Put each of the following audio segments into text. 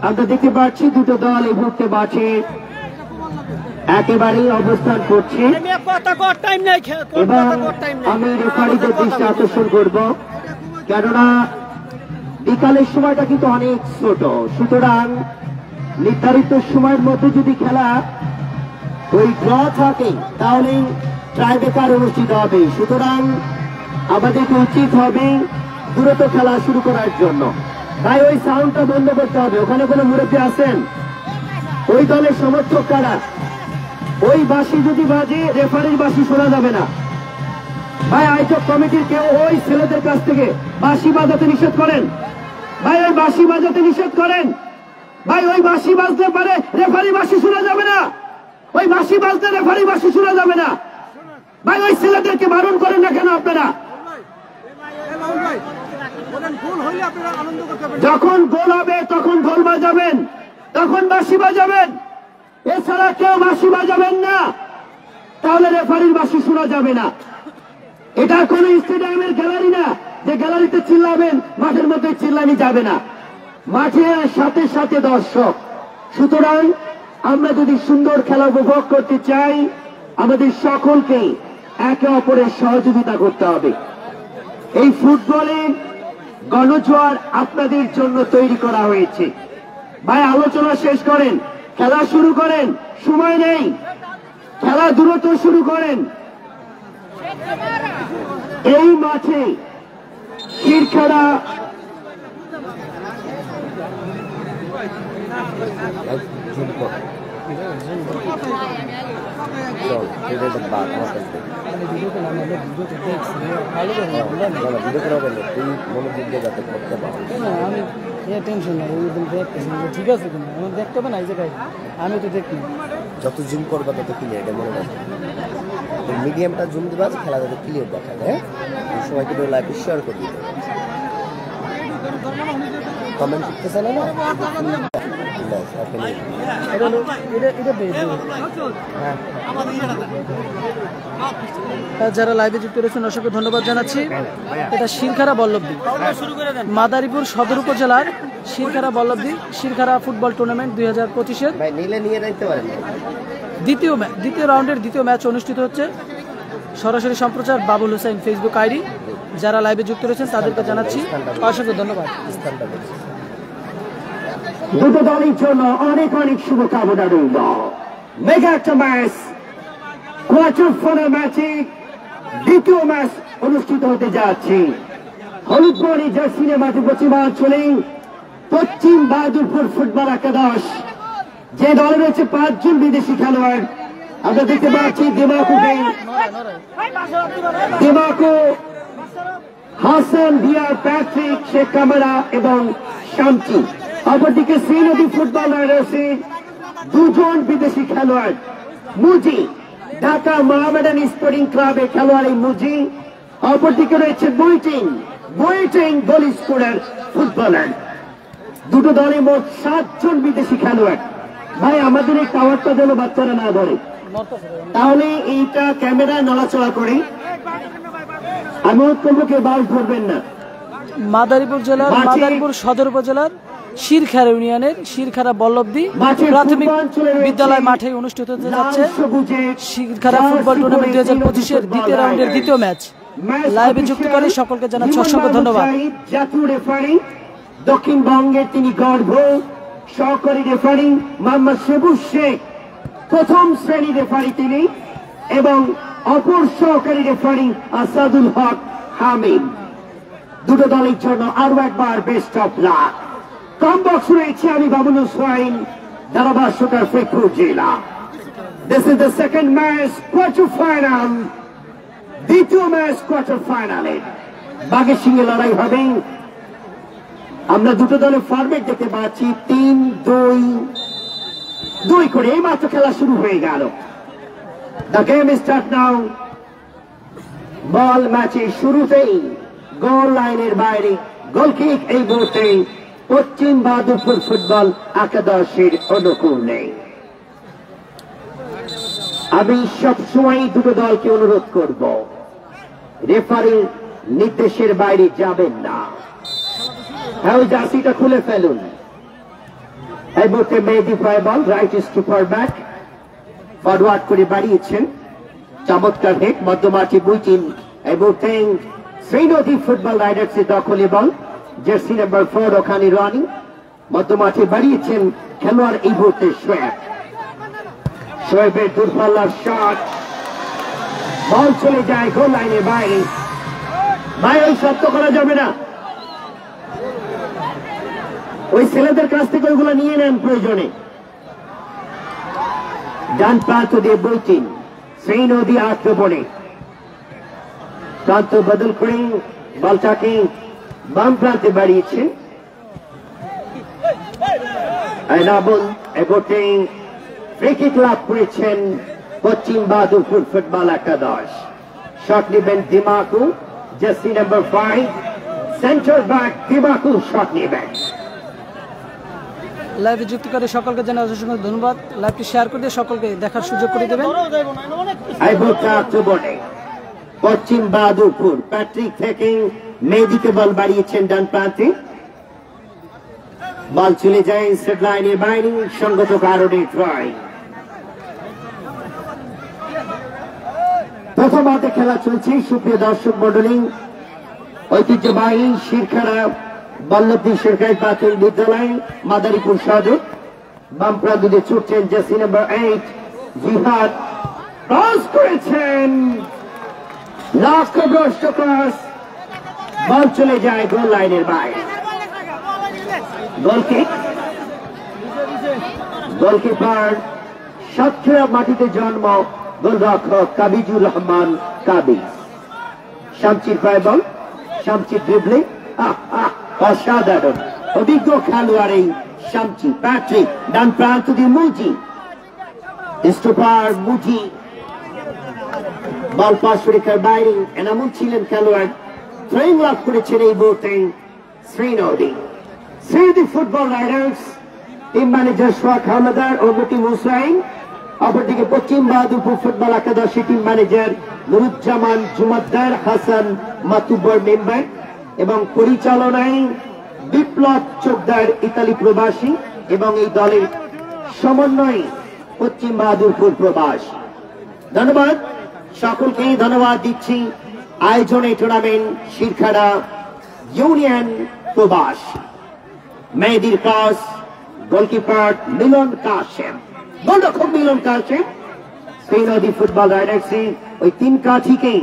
আমরা দেখতে পাচ্ছি দুটো দল এই মুহূর্তে মাঠে একেবারেই অবস্থান করছে। এবার আমি রেফারিদের দৃষ্টি আকর্ষণ করব, কেননা বিকালের সময়টা কিন্তু অনেক ছোট, সুতরাং নির্ধারিত সময়ের মধ্যে যদি খেলা ওই ড্র থাকে তাহলে ট্রাইব্রেকার অনুষ্ঠিত হবে। সুতরাং আমাদেরকে উচিত হবে দ্রুত খেলা শুরু করার জন্য। তাই ওই সাউন্ডটা বন্ধ করতে হবে। ওখানে কোনো মুরব্বী আছেন? ওই দলের সমর্থক কারা? ওই বাঁশি যদি বাজে রেফারির বাঁশি শোনা যাবে না। ভাই আয়োজক কমিটির কেউ ওই ছেলেদের কাছ থেকে বাঁশি বাজাতে নিষেধ করেন। ভাই ওই বাঁশি বাজাতে নিষেধ করেন। ভাই ওই বাঁশি বাজতে পারে, রেফারি বাঁশি শোনা যাবে না। ওই বাঁশি বাজতে রেফারি বাঁশি শোনা যাবে না। ভাই ওই ছেলেদেরকে বারণ করেন না কেন আপনারা? যখন গোল হবে তখন ঢোল বাজাবেন, তখন বাঁশি বাজাবেন, এছাড়া কেউ বাঁশি বাজাবেন না, তাহলে রেফারির বাঁশি শোনা যাবে না। এটা কোন স্টেডিয়ামের গ্যালারি না যে গ্যালারিতে চিল্লাবেন, মাঠের মধ্যে চিল্লানি যাবে না। মাঠের সাথে সাথে দর্শক। সুতরাং আমরা যদি সুন্দর খেলা উপভোগ করতে চাই, আমাদের সকলকে একে অপরের সহযোগিতা করতে হবে। এই ফুটবলে গণজোয়ার আপনাদের জন্য তৈরি করা হয়েছে। ভাই আলোচনা শেষ করেন, খেলা শুরু করেন, সময় নেই, খেলা দ্রুত শুরু করেন। এই মাঠে শিরখাড়া ঠিক আছে, দেখতে হবে না এই জায়গায়, আমি তো দেখি যত জুম করবা তত ক্লিয়ার, এটা মনে রাখবে। মিডিয়ামটা জুম দিবা, খেলা যাতে ক্লিয়ার দেখা যায়। সবাই কিন্তু লাইভে শেয়ার করে দিতে, কমেন্ট করতেছে না। যারা লাইভে যুক্ত রয়েছেন অসংখ্য ধন্যবাদ জানাচ্ছি। এটা শিরখাড়া বল্লভদী, মাদারীপুর সদর উপজেলার শিরখাড়া বল্লভদী শিরখাড়া ফুটবল টুর্নামেন্ট 2025-এর দ্বিতীয় রাউন্ডের দ্বিতীয় ম্যাচ অনুষ্ঠিত হচ্ছে। সরাসরি সম্প্রচার বাবুল হোসেন ফেসবুক আইডি। যারা লাইভে যুক্ত রয়েছেন তাদেরকে জানাচ্ছি অসংখ্য ধন্যবাদ। দুটো দলের জন্য অনেক অনেক শুভকামনা রইল। মেগা একটা ম্যাচ, কোয়ার্টার ফাইনাল ম্যাচে দ্বিতীয় ম্যাচ অনুষ্ঠিত হতে যাচ্ছে। হলুদ বর্ণের জার্সি মাঠে পশ্চিমাঞ্চলে পশ্চিম বাহাদুরপুর ফুটবল একাদশ, যে দলে রয়েছে 5 জন বিদেশি খেলোয়াড়। আমরা দেখতে পাচ্ছি দেমাকো, হাসান, ডিয়ার, প্যাট্রিক, শেখ কামারা এবং শামচি। অপরদিকে শ্রীনদী ফুটবল রয়েছে 2 জন বিদেশি খেলোয়াড়। মুজি, ঢাকা মোহামেডান স্পোর্টিং ক্লাবের খেলোয়াড় এই মুজি। অপরদিকে রয়েছে বুয়েটিং গোল স্কোরার ফুটবলার। দুটো দলে মোট 7 জন বিদেশি খেলোয়াড়। ভাই আমাদের এই টাওয়ারটা যেন বাচ্চারা না ধরে, তাহলে এইটা ক্যামেরায় নড়াচড়া করে। আমি উৎকম্পকে বাস ধরবেন না। মাদারীপুর জেলার মাদারীপুর সদর উপজেলার শিরখাড়া ইউনিয়নের শিরখাড়া বল্লভদী প্রাথমিক বিদ্যালয় মাঠে অনুষ্ঠিত হতে যাচ্ছে শিরখাড়া ফুটবল টুর্নামেন্ট 2025-এর দ্বিতীয় রাউন্ডের দ্বিতীয় ম্যাচ। লাইভে যুক্তকারী সকলকে জানাচ্ছি অসংখ্য ধন্যবাদ। জাতীয় রেফারি দক্ষিণবঙ্গের তিনি গর্ব, সহকারী রেফারি মোহাম্মদ সবুজ শেখ, প্রথম শ্রেণী রেফারি তিনি, এবং অপর সহকারী রেফারি আসাদুল হক হামিদ। দুটো দলের জন্য আরো একবার best of luck. Com box রয়েছে আমি বাবুল হোসেন, ধারাভাষ্যকার ফেকুর জেলা। This is the second match, quarter final. দ্বিতীয় ম্যাচ কোয়ার্টার ফাইনালে বাঘের সঙ্গে লড়াই হবে। আমরা দুটো দলের ফরম্যাট দেখতে পাচ্ছি 3-2-2 করে। এই মাত্র খেলা শুরু হয়ে গেল। The game start now. Ball ম্যাচের শুরুতেই গোল লাইনের বাইরে গোল কিক এই মুহূর্তে পশ্চিম বাহাদুরপুর ফুটবল একাদশের অনুকূল নেই। আমি সবসময় দুটো দলকে অনুরোধ করব, রেফারির নির্দেশের বাইরে যাবেন না। হ্যাঁ ওই জার্সিটা খুলে ফেলুন। এই মুহূর্তে মেহেদী ফাইবল রাইট স্টুপার ব্যাক ফরওয়ার্ড করে বাড়িয়েছেন, চমৎকার হেড মধ্যমাঠে বুইটিন। এই মুহূর্তে শ্রীনদী ফুটবল রাইডার্স এর দখলে বল, জার্সি নাম্বার 4 ওখানে রানি মধ্যমাঠে বাড়িয়েছেন খেলোয়াড় এই মুহূর্তে শোয়েব। শোয়েবের দূরপাল্লার শট, বল চলে যায় গোল লাইনের বাইরে। ভাই ওই শব্দ করা যাবে না, ওই ছেলেদের কাছ থেকে ওইগুলো নিয়ে নেন প্রয়োজনে। ডান প্রান্ত দিয়ে বুইটিন, শ্রীনদী আক্রমণে প্রান্ত বদল করে বলটাকে বাম প্রান্তে বাড়িয়েছেন ফ্রি কিক লাভ করেছেন পশ্চিম বাহাদুরপুর ফুটবল একাদশ। শট নেবেন দিমাকু, jersey number 5 centre back দিমাকু shot নেবেন। লাইভে যুক্ত করে সকলকে জানাই অসংখ্য ধন্যবাদ। লাইভটি শেয়ার করে দিয়ে সকলকে দেখার সুযোগ করে দেবেন। পশ্চিম বাহাদুরপুর প্যাট্রিক থেকে মেহেদীকে বল বাড়িয়েছেন ডান প্রান্তে, বল চলে যায় সেট লাইনের বাইরে, সঙ্গত কারণে ট্রাই। প্রথম হাতে খেলা চলছে সুপ্রিয় দর্শক মন্ডলী। ঐতিহ্যবাহী শিরখাড়া বল্লভদী সরকারি প্রাথমিক বিদ্যালয় মাদারীপুর সদর। বাম প্রান্ত দিয়ে ছুটছেন জার্সি নাম্বার 8 জিহাদ, ক্রস করেছেন লক্ষ্যভ্রষ্ট ক্রস, বল চলে যায় গোল লাইনের বাইরে। গোলকিক, গোলকিপার সাতক্ষীরা মাটিতে জন্ম গোলরক্ষক কাবিজুর রহমান কাবিজ। শামচির ফাইবল, শামচির ড্রিবলিং, অসাধারণ অভিজ্ঞ খেলোয়াড় এই শামচি। প্যাট্রিক ডান প্রান্ত দিয়ে মুজি, স্টোপার মুজি, বল পাস রেখার বাইরে এনামুল ছিলেন খেলোয়াড়, থ্রোয়িং লাভ করেছেন এই মুহূর্তে Srinodi. Srinodi football riders team manager Sohag Hamdar ও মুকিম হুসাইন, অপরদিকে পশ্চিম বাহাদুরপুর ফুটবল একাদশী team manager Nuruzzaman Jumaddar Hasan Matubbar member এবং পরিচালনায় বিপ্লব চোকদার ইতালি প্রবাসী এবং এই দলের সমন্বয়ে পশ্চিম বাহাদুরপুর প্রবাস। ধন্যবাদ সকলকে, ধন্যবাদ দিচ্ছি আয়োজনে টুর্নামেন্ট শিরখাড়া ইউনিয়ন প্রবাস। মেহেদীর ক্রস, গোলকিপার মিলন কাশেম, গোলরক্ষক মিলন কাশেম। শ্রীনদী ফুটবল রাইডার্সের ওই তিন কাঠিকে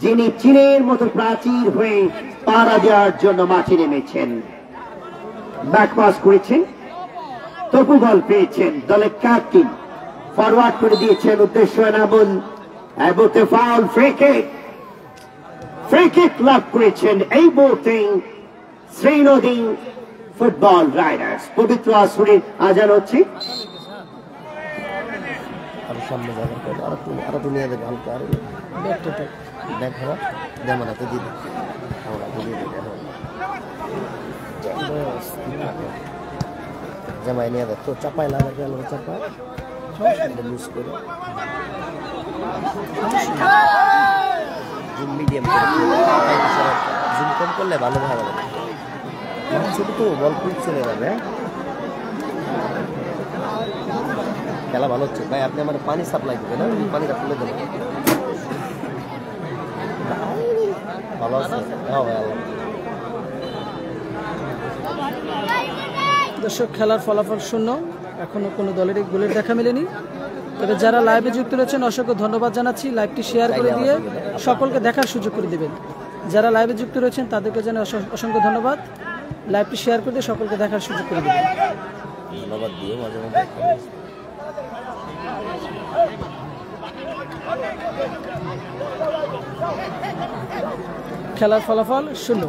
যিনি চীনের মতো প্রাচীর হয়ে পাড়া দেওয়ার জন্য মাঠে নেমেছেন, ব্যাকপাস করেছেন, তপু বল পেয়েছেন, দলের ক্যাপ্টেন ফরওয়ার্ড করে দিয়েছেন উদ্দেশ্য এনামুল। ফাউল, ফ্রি কিক লাভ করেছেন এই মুহূর্তে শ্রীনদী ফুটবল রাইডার্স। পবিত্র আসরের আজান হচ্ছে, আরো সামনে যাবেন, আরো তো নিয়ে দেবে হালকা, আরো দেখো যেমন এত দিদি আমরা দিয়ে দিই জামাই নিয়ে দেখ তো চাপাই লাগা গেল, চাপায় লুজ করে জুম মিডিয়াম করে জুম কম করলে ভালো ভালো লাগে। ছোট তো বল কুইক চলে যাবে। খেলা ভালো হচ্ছে ভাই, আপনি আমার পানি সাপ্লাই দিবেন না, পানিটা তুলে দেবেন। ভালো আছে, হ্যাঁ ভাই। দর্শক খেলার ফলাফল শূন্য, এখনো কোনো দলেরই গোলের দেখা মেলেনি। তবে যারা লাইভে যুক্ত রয়েছেন অসংখ্য ধন্যবাদ জানাচ্ছি। লাইভটি শেয়ার করে দিয়ে সকলকে দেখার সুযোগ করে দেবেন। যারা লাইভে যুক্ত রয়েছেন তাদেরকে জানাই অসংখ্য ধন্যবাদ। লাইভটি শেয়ার করে দিয়ে সকলকে দেখার সুযোগ করে দেবেন। ধন্যবাদ দিয়ে মাঝে মাঝে খেলার ফলাফল শূন্য।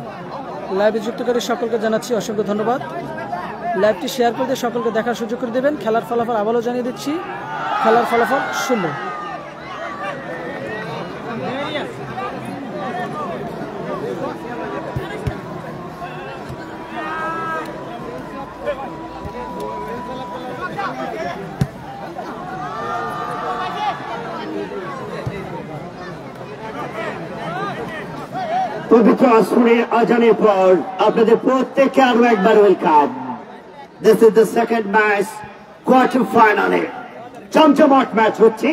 লাইভে যুক্ত করে সকলকে জানাচ্ছি অসংখ্য ধন্যবাদ। লাইভটি শেয়ার করে দিয়ে সকলকে দেখার সুযোগ করে দেবেন। খেলার ফলাফল আবারও জানিয়ে দিচ্ছি, খেলার ফলাফল শূন্য। পবিত্র আসরের আজানের পর আপনাদের প্রত্যেককে আরো একবার welcome. This is the second match, quarter ফাইনালে চমচমাট ম্যাচ হচ্ছে।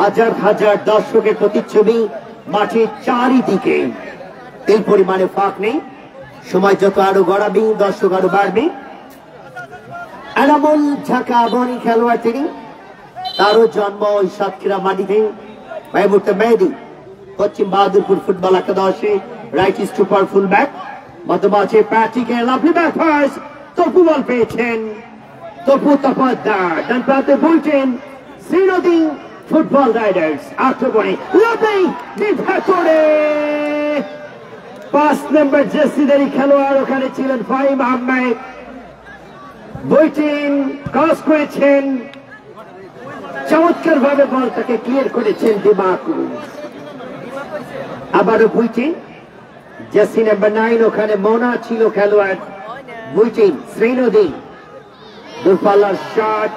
হাজার হাজার দর্শকের প্রতিচ্ছবি মাঠের চারিদিকে, এই পরিমাণে ফাঁক নেই। সময় যত আরো গড়াবে, দর্শক আরো বাড়বে। এনামুল ঢাকা বনি খেলোয়াড় তিনি, তারও জন্ম ওই সাতক্ষীরা মাটিতে। মেহমুদ মেহেদী পশ্চিম বাহাদুরপুর ফুটবল একাদশে রাইট স্টুপার ফুল ব্যাক। মধ্যমাঠে প্যাট্রিকে lovely back pass, Topu ball পেয়েছেন। তপু তপদার ডান প্রান্তে বলছেন শ্রীনদী ফুটবল রাইডার্স আক্রমণে লাভলি ভেতরে 5 নম্বর জার্সিধারী খেলোয়াড় ওখানে ছিলেন ফাহিম আহমেদ। বইটেন ক্রস করেছেন, চমৎকার ভাবে বলটাকে ক্লিয়ার করেছেন দিমাকু। আবারও বুইটেন, জার্সি নাম্বার 9 ওখানে মোনা ছিল খেলোয়াড়। বুইটেন শ্রীনদী দূরপাল্লার শট,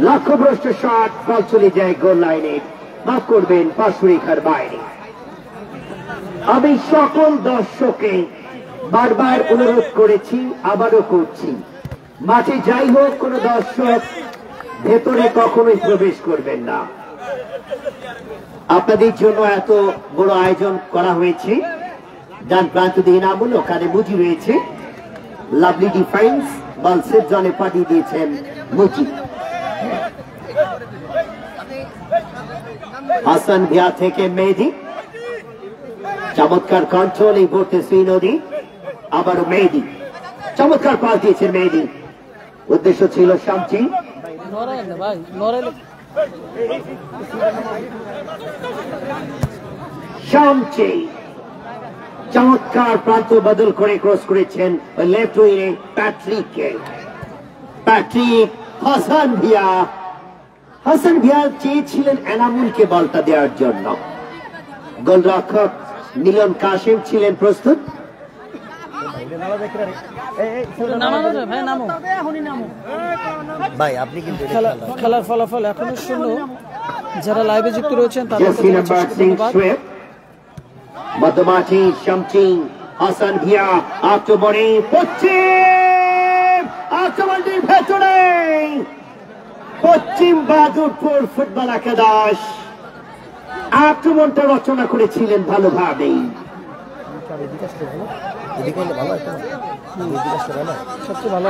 লক্ষ্যভ্রষ্ট শট, বল চলে যায় গোল লাইনে, মাফ করবেন পার্শ্বরেখার বাইরে। আমি সকল দর্শককে বারবার অনুরোধ করেছি, আবারও করছি, মাঠে যাই হোক কোন দর্শক ভেতরে কখনোই প্রবেশ করবেন না। আপনাদের জন্য এত বড় আয়োজন করা হয়েছে। ডান প্রান্ত দিয়ে নামুল, ওখানে মুজি রয়েছে। লাভলি ডিফেন্স, বল সেফ জনে পাঠিয়ে দিয়েছেন মুজি। হাসান ভিয়া থেকে মেহেদী, চমৎকার কন্ট্রোল, এই মুহূর্তে শ্রীনদী। আবারও মেহেদী, চমৎকার পাস দিয়েছেন মেহেদী। উদ্দেশ্য ছিল শামচি। শামচি চমৎকার প্রান্ত বদল করে ক্রস করেছেন ওই লেফট উইংয়ে প্যাট্রিককে। Patrick, Hasan Villa. হাসান ভিয়া চেয়েছিলেন এনামুলকে বলটা দেওয়ার জন্য। গোলরক্ষক মিলন কাসেম ছিলেন প্রস্তুত। ভাই আপনি কিন্তু খেলার ফলাফল এখনো শূন্য। যারা লাইভে যুক্ত রয়েছেন তাদেরকে ধন্যবাদ। মধ্যমাঠে শামচি, হাসান ভিয়া আক্রমণে পশ্চিম, আক্রমণটির ভেতরে পশ্চিম বাহাদুরপুর ফুটবল একাদশ আক্রমণটা রচনা করেছিলেন ভালোভাবেই। সবচেয়ে ভালো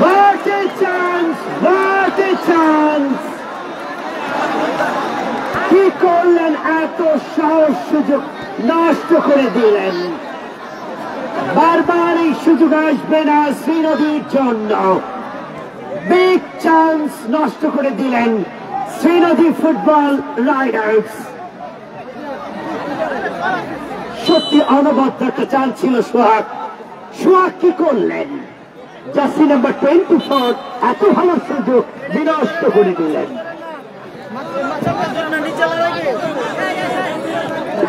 What a chance! What a chance! কি করলেন, এত সাহস সুযোগ নষ্ট করে দিলেন। বারবার এই সুযোগ আসবে না শ্রীনদীর জন্য। বিগ চান্স নষ্ট করে দিলেন শ্রীনদী ফুটবল রাইডার্স। সত্যি অনবদ্য একটা চান্স ছিল সোহাগ। সোহাগ কি করলেন? জার্সি নাম্বার 24 এত ভালো সুযোগ বিনষ্ট করে দিলেন।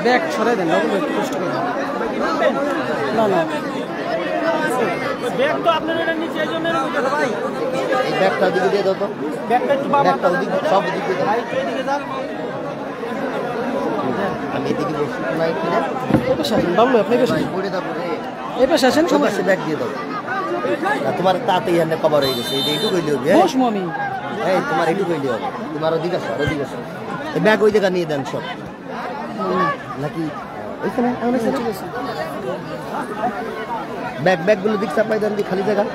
ব্যাগ ছড়াই দেন, না না ব্যাগ তো আপনার এটা নিচে জন্য ভাই, ব্যাগটা দিকে দিয়ে দাও তো। ব্যাগটা একটু ব্যাগটা ওদিকে, সব ওদিকে দাও। ভাই এদিকে যান, আমি এদিকে বসি না এখানে। এই পাশে আসেন বাবলু, আপনি এই পাশে পড়ে দাও, পড়ে এই পাশে আসেন। সবাই ব্যাগ দিয়ে দাও। তোমার তাতেই এখানে কভার হয়ে গেছে, এইটু কইলে হবে। বসবো আমি, এই তোমার এইটু কইলে হবে। তোমার ওদিকে আসো, ওদিকে আসো। এই ব্যাগ ওই জায়গা নিয়ে দেন সব, নাকি ওইখানে ব্যাগগুলো দিক চাপাই দেন, খালি জায়গা।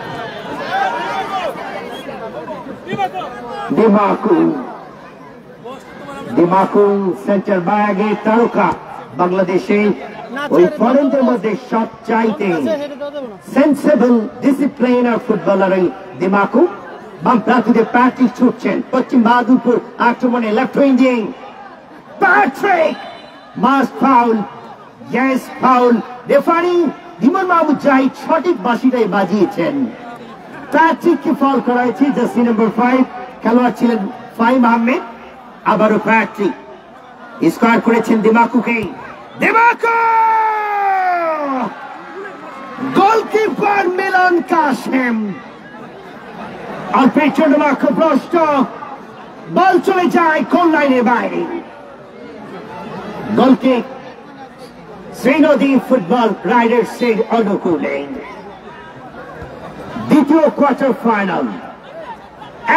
দিমাকু সেন্টার ব্যাগে তারকা বাংলাদেশে ওই ফরেনদের মধ্যে সবচাইতে সেন্সেবল ডিসিপ্লিনার ফুটবলার এই দিমাকু। বাম প্রান্তে প্যাট্রিক ছুটছেন পশ্চিম বাহাদুরপুর আক্রমণে left wing. Patrick must foul, yes foul. Referee Emon Mahmud Zahid সঠিক বাঁশিটাই বাজিয়েছেন। প্যাট্রিককে ফাউল করা হয়েছে। জার্সি নাম্বার 5 খেলোয়াড় ছিলেন ফাহিম আহমেদ। আবারও প্যাট্রিক স্কোয়ার করেছেন দিমাকুকে। দিমাকু, গোলকিপার মিলন কাসেম। আর পেছনে লক্ষ্যভ্রষ্ট বল চলে যায় গোল লাইনের বাইরে। গোলকিক শ্রীনদী ফুটবল রাইডার্সের অনুকূলে। দ্বিতীয় কোয়ার্টার ফাইনাল।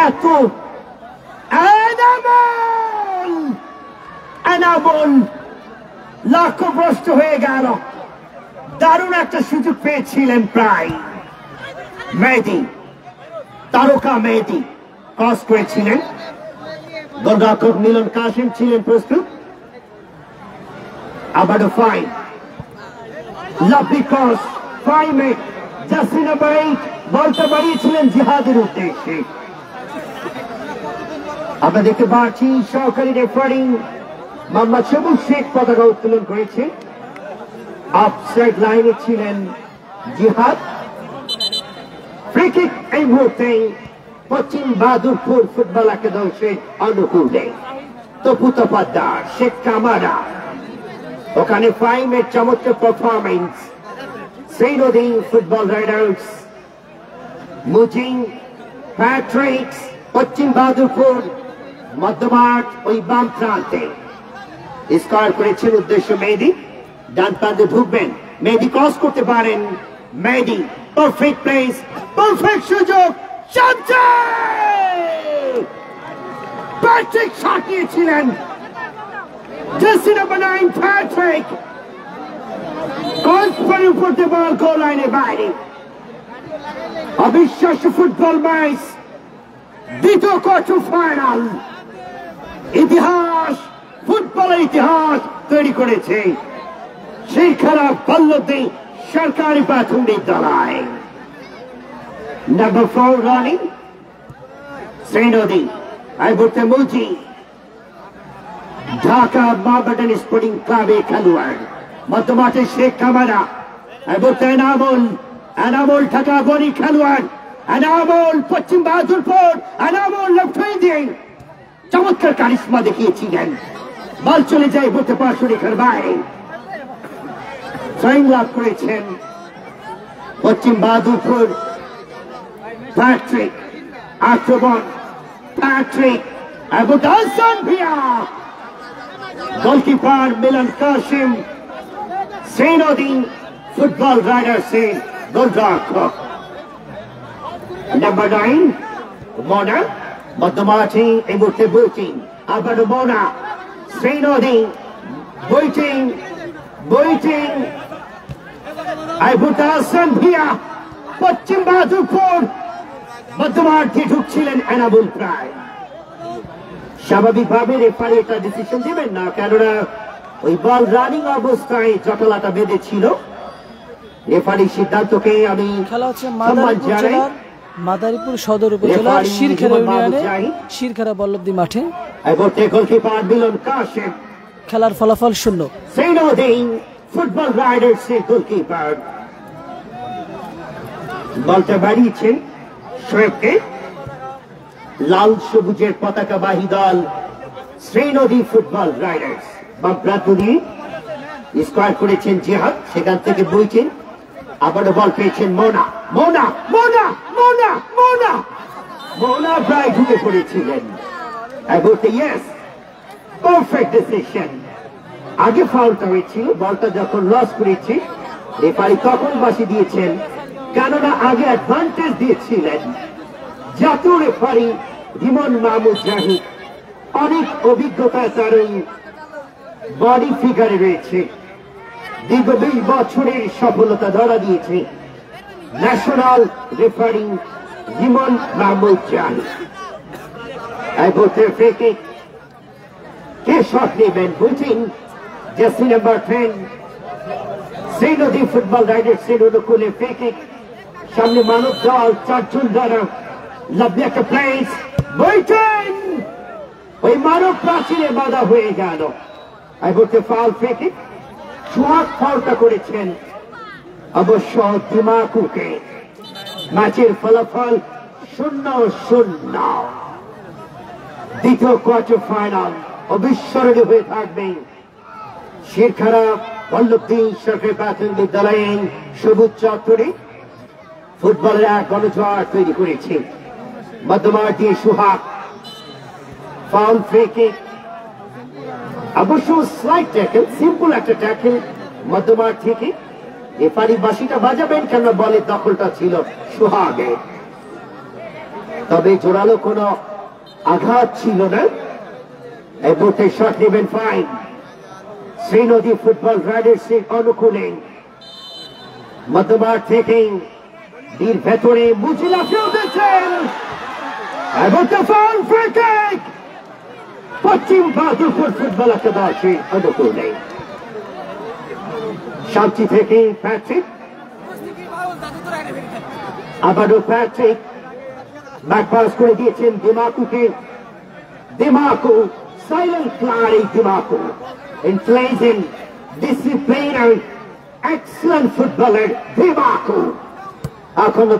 এত এনামুল লক্ষ্যভ্রষ্ট হয়ে গেল। দারুণ একটা সুযোগ পেয়েছিলেন প্রায়। মেহেদী, তারকা মেহেদী ক্রস করেছিলেন। গোলরক্ষক মিলন কাসিম ছিলেন প্রস্তুত। আবারও ফাইন, লাভলি ক্রস, ফাইমে জার্সি নাম্বার 8 বলটা বাড়িয়েছিলেন জিহাদের উদ্দেশ্যে। আমরা দেখতে পাচ্ছি সহকারী রেফারি মোহাম্মদ সবুজ শেখ পতাকা উত্তোলন করেছে। অফসাইড লাইনে ছিলেন জিহাদ। ফ্রি কিক এই মুহূর্তে পশ্চিম বাহাদুরপুর ফুটবল একাদশের অনুকূলে। তপু তপাদ্দার, শেখ কামারা, ওখানে ফাইমের চমৎকার পারফরমেন্স। শ্রীনদী ফুটবল রাইডার্স, মুজিং, প্যাট্রিক্স, পশ্চিম বাহাদুরপুর মধ্যমাঠ ওই বাম প্রান্তে। স্কোয়ার করেছেন উদ্দেশ্য মেহেদী। ডান প্রান্তে ঢুকবেন, মেহেদী ক্রস করতে পারেন। মেহেদী পারফেক্ট প্লেস, পারফেক্ট সুযোগ। প্যাট্রিক শট নিয়েছিলেন। জার্সি নাম্বার 9 প্যাট্রিক ক্রস করে উপর দিয়ে বল গোল লাইনের বাইরে। অবিশ্বাস্য ফুটবল ম্যাচ, দ্বিতীয় কোয়ার্টার ফাইনাল। ইতিহাস, ফুটবলের ইতিহাস তৈরি করেছে শিরখারা বল্লভদী সরকারি প্রাথমিক বিদ্যালয়। Number 4 running Srinodi. এই মুহূর্তে মুজি, ঢাকা মহামেডান স্পোর্টিং ক্লাবের খেলোয়াড়। মধ্যমাঠে শেখ কামারা। এই মুহূর্তে এনামুল ঢাকা বনি খেলোয়াড়। এনামুল পশ্চিম বাহাদুরপুর। এনামুল লেফট দিয়ে চমৎকার কারিশমা দেখিয়েছিলেন। বল চলে যায় বলতে পার্শ্বরেখার বাইরে। ট্রাইং লাভ করেছেন পশ্চিম বাহাদুরপুর। প্যাট্রিক আক্রমণ, প্যাট্রিক এবং হাসান ভিয়া। গোলকিপার মিলন কাসিম, শ্রীনদী ফুটবল রাইডার্সের গোলরক্ষক। নাম্বার 9 মোনা, মধ্যমাঠে এই মুহূর্তে বইটিং। আবার মোনা, শ্রীনদী বইটিং। হাসান ভিয়া, পশ্চিম বাহাদুরপুর মধ্যমাঠে ঢুকছিলেন এনামুল। প্রায় স্বাভাবিকভাবে রেফারি এটা ডিসিশন দিবেন না, কেননা ওই বল রানিং অবস্থায় জটলাটা বেঁধেছিল। রেফারির সিদ্ধান্তকে আমি খেলা হচ্ছে মাদারীপুর সদর উপজেলার শিরখারা ইউনিয়নে শিরখারা বল্লভদী মাঠে। গোলকিপার মিলন কাসিম। খেলার ফলাফল 0। শ্রীনদী ফুটবল রাইডার্সের গোলকিপার বলটা বাড়িয়েছেন শোয়েবকে। লাল সবুজের পতাকাবাহী দল শ্রীনদী ফুটবল রাইডার্স। বাম প্রান্ত দিয়ে স্কোয়ার করেছেন জিহাদ, সেখান থেকে বইছেন। আবারও বল পেয়েছেন মোনা। মোনা প্রায় ঢুকে পড়েছিলেন। Perfect decision. আগে ফাউলটা হয়েছিল, বলটা যখন লস করেছে রেফারি তখন বাসি দিয়েছেন, কেননা আগে অ্যাডভান্টেজ দিয়েছিলেন জাতীয় রেফারি রিমন মাহমুদ জাহিদ। অনেক অভিজ্ঞতা তার ওই বডি ফিগারে রয়েছে। দীর্ঘ 20 বছরের সফলতা ধরা দিয়েছে ন্যাশনাল রেফারি রিমন মাহমুদ জাহিদ। এই মুহূর্তে ফ্রি কিক। কে শট নেবেন বুঝিন। জার্সি নাম্বার 10 শ্রীনদী ফুটবল রাইডার্সের অনুকূলে ফ্রি কিক। সামনে মানব দল 4 জন দ্বারা। লাভলি একটা প্লেস, বইটেন ওই মানব প্রাচীরে বাধা হয়ে গেল। এই মুহূর্তে ফাউল, ফ্রি কিক। সোহাগ ফাউলটা করেছেন অবশ্য দিমাকুকে। ম্যাচের ফলাফল 0-0। দ্বিতীয় কোয়ার্টার ফাইনাল অবিস্মরণীয় হয়ে থাকবে শিরখারা বল্লভদী সরকারি প্রাথমিক বিদ্যালয়ে সবুজ চত্বরে ফুটবলের এক গণজোয়ার তৈরি করেছে। মধ্যমাঠ দিয়ে সোহাগ, ফাউল ফ্রি কিক অবশ্য স্লাইড ট্যাকেল সিম্পল একটা ট্যাকেল মধ্যমাঠ থেকে রেফারি বাঁশিটা বাজাবেন কেন বলের দখলটা ছিল সোহাগে তবে জোরালো কোনো আঘাত ছিল না এই মুহূর্তে শট নেবেন ফাইন শ্রীনদী ফুটবল রাইডার্সের অনুকূলে মধ্যমাঠ থেকে বীর ভেতরে মুজিলা ফিল্ডেছেন এবং ফাউল ফ্রি কিক পশ্চিম বাহাদুরপুর ফুটবল একাদশের অনুকূলে শান্তি থেকে প্যাট্রিক আবারও প্যাট্রিক ব্যাকপাস করে দিয়েছেন দিমাকুকে দিমাকু সাইলেন্ট প্লেয়ার এই Dimaku intelligent disciplinary excellent footballer Dimaku এখনো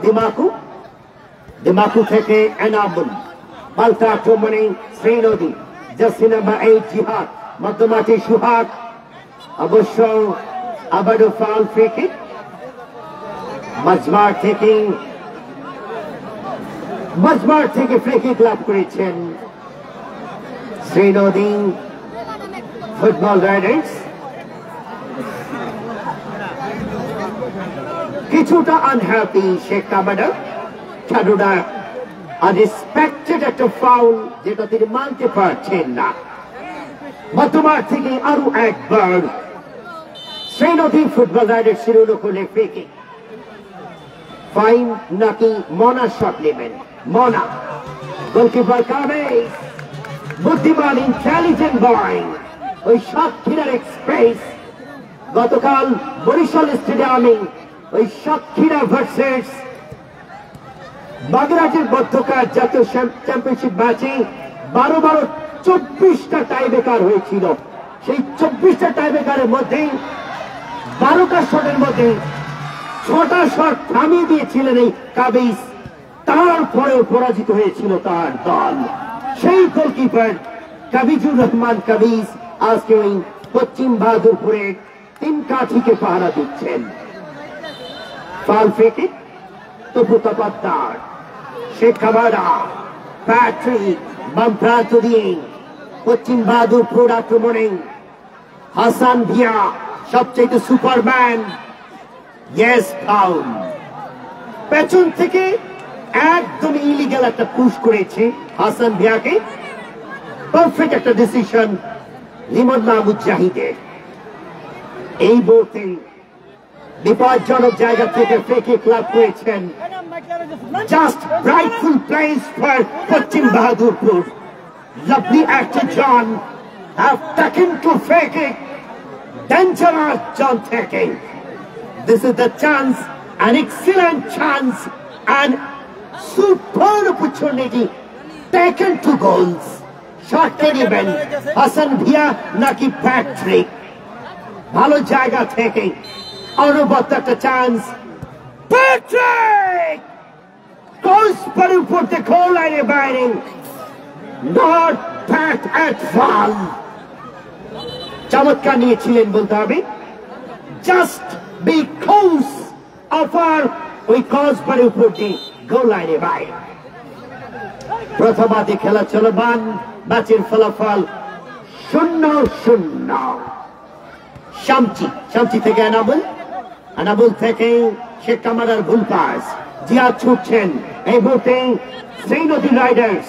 দিমাকু থেকে এনামুল পাল্টা আক্রমণে শ্রীনদী জার্সি নাম্বার 8 জিহাদ মধ্যমাঠে সুহাগ অবশ্য আবারও ফাউল ফ্রি কিক মজমার থেকে ফ্রি কিক লাভ করেছেন শ্রীনদী ফুটবল রাইডার্স কিছুটা আনহ্যাপি শেখ কামাডা কেননা আনএক্সপেক্টেড একটা ফাউল যেটা তিনি মানতে পারছেন না মধ্যমাঠ থেকে আরো একবার শ্রীনদী ফুটবল রাইডার্সের অনুকূলে ফ্রি কিক ফাইন নাকি মনা শট নেবেন মনা গোলকিপার কামেজ বুদ্ধিমান ইন্টেলিজেন্ট বয় ওই সাতক্ষীরার এক্সপ্রেস গতকাল বরিশাল স্টেডিয়ামে ওই সাতক্ষীরা ভার্সেস বাগেরহাটের মধ্যকার জাতীয় চ্যাম্পিয়নশিপ ম্যাচে 12-24টা টাইব্রেকার হয়েছিল সেই 24টা টাইব্রেকারের মধ্যে 12টা শটের মধ্যে 6টা শট থামিয়ে দিয়েছিলেন এই কাবিজ তারপরেও পরাজিত হয়েছিল তার দল সেই গোলকিপার কাবিজুর রহমান কাবিজ আজকে ওই পশ্চিম বাহাদুরপুরের 3 কাঠিকে পাহারা দিচ্ছেন foul free kick Topu Topaddar Sheikh Kamara Patrick বাম প্রান্ত দিয়ে পশ্চিম বাহাদুরপুর আক্রমণে হাসান ভিয়া সবচেয়ে সুপারম্যান ইয়েস ফাউল পেছন থেকে একদম ইলিগাল একটা পুশ করেছে হাসান ভিয়াকে পারফেক্ট একটা ডিসিশন লিমন মাহমুদ জাহিদের এই মুহূর্তে বিপজ্জনক জায়গা থেকে ফ্রি কিক লাভ করেছেন just Writefull place for Paschim Bahadurpur lovely actor John have taken to free kick dangerous John taking this is the chance an excellent chance and superb opportunity taken to goals shot নেবেন Hasan Villa নাকি Patrick ভালো জায়গা থেকে অনবদ্য একটা chance Patrick goals पर ऊपर से गोल लाइने বাইরে নট ব্যাট এট ফাল চমৎকার নিয়েছিলেন বলতে হবে জাস্ট বিকজ অফ আর ওই কজ पर ऊपर দিয়ে গোল লাইনে বাইরে প্রথমার্ধে খেলা চলমান ম্যাচের ফলাফল 0-0 শামচি থেকে আনাবুল থেকে শেখ কামাডার ভুল পাস জিয়াদ ছুটছেন এই মুহূর্তে শ্রীনদী রাইডার্স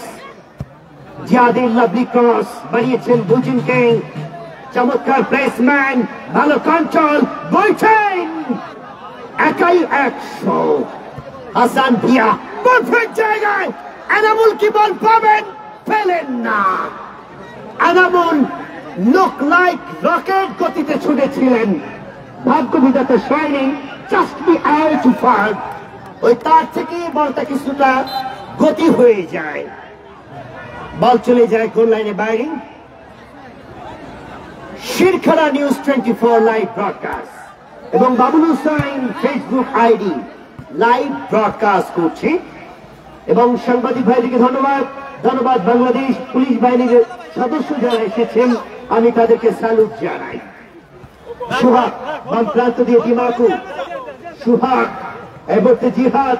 জিয়াদের লাভলি ক্রস বাড়িয়েছেন বুজিনকে চমৎকার প্লেসম্যান ভালো কন্ট্রোল বলছেন একাই 100 হাসান ভিয়া পারফেক্ট জায়গায় আনামুল কি বল পাবেন পেলেন না আনামুল লুক লাইক রকেট গতিতে ছুটেছিলেন ভাগ্য বিধাতা shining just be out to far ওই তার থেকে বলটা কিছুটা গতি হয়ে যায় বল চলে যায় গোল লাইনে বাইরে শিরখানা নিউজ 24 লাইভ ব্রডকাস্ট এবং Babul Hussain Facebook ID live broadcast করছে এবং সাংবাদিক ভাইদেরকে ধন্যবাদ বাংলাদেশ পুলিশ বাহিনীর সদস্য যারা এসেছেন আমি তাদেরকে স্যালুট জানাই সুহাগ বাম প্রান্ত দিয়ে দিমাকু সুহাগ এবারে Jihad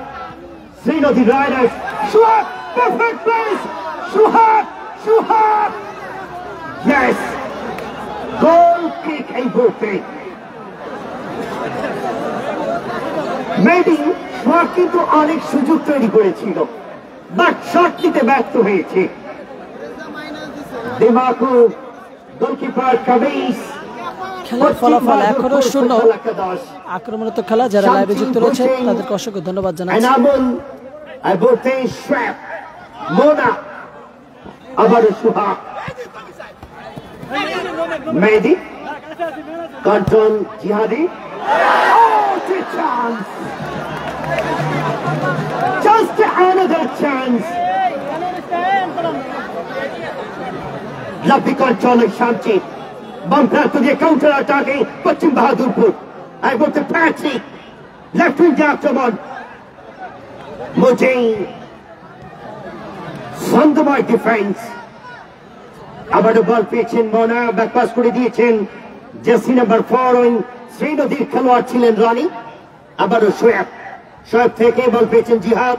Srinodi riders Suhag perfect place Suhag Suhab! Yes! Goal kick এই মুহূর্তে। মেহেদী শট কিন্তু অনেক সুযোগ তৈরি করেছিল, বাট শট নিতে ব্যর্থ হয়েছে। Dimaku, goalkeeper Kabis. খেলার ফলাফল এখনো 0। আক্রমণাত্মক খেলা। যারা লাইভে যুক্ত রয়েছে তাদেরকে অসংখ্য ধন্যবাদ জানাচ্ছি। এনামুল, আইবোতে শোয়েব, মোনা, আবারও সুহাগ। মেহেদী, কন্ট্রোল জিহাদি। Oh, the chance! Just another chance! Lovely control of Shamchi. Bumped to the counter attacking Pachim Bahadurpur. I got the Patrick. Left wing afterward. Mojane. Sandamai defense. আবারও বল পেয়েছেন মোনা, ব্যাকপাস করে দিয়েছেন জার্সি নাম্বার 4 ওই শ্রীনদীর খেলোয়াড় ছিলেন রনি। আবারও শোয়েব, শোয়েব থেকে বল পেয়েছেন জিহাদ।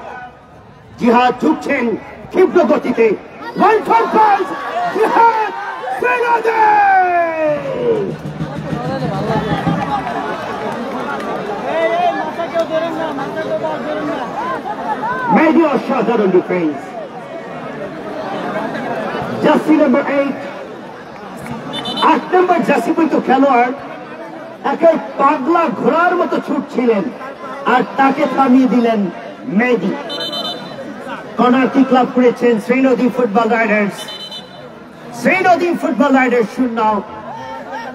জিহাদ ঢুকছেন ক্ষিপ্র গতিতে। ওয়ান ফর পাস, জিহাদ, শ্রীনদী! মেহেদী অসাধারণ ডিফেন্স। জার্সি নাম্বার 8 নম্বর জার্সি পরিত খেলোয়াড় একে পাগলা ঘোড়ার মতো ছুটছিলেন, আর তাকে থামিয়ে দিলেন মেহেদী। কর্নারটি ক্লাব করেছেন শ্রীনদী ফুটবল রাইডার্স। শ্রীনদী ফুটবল রাইডার্স 0,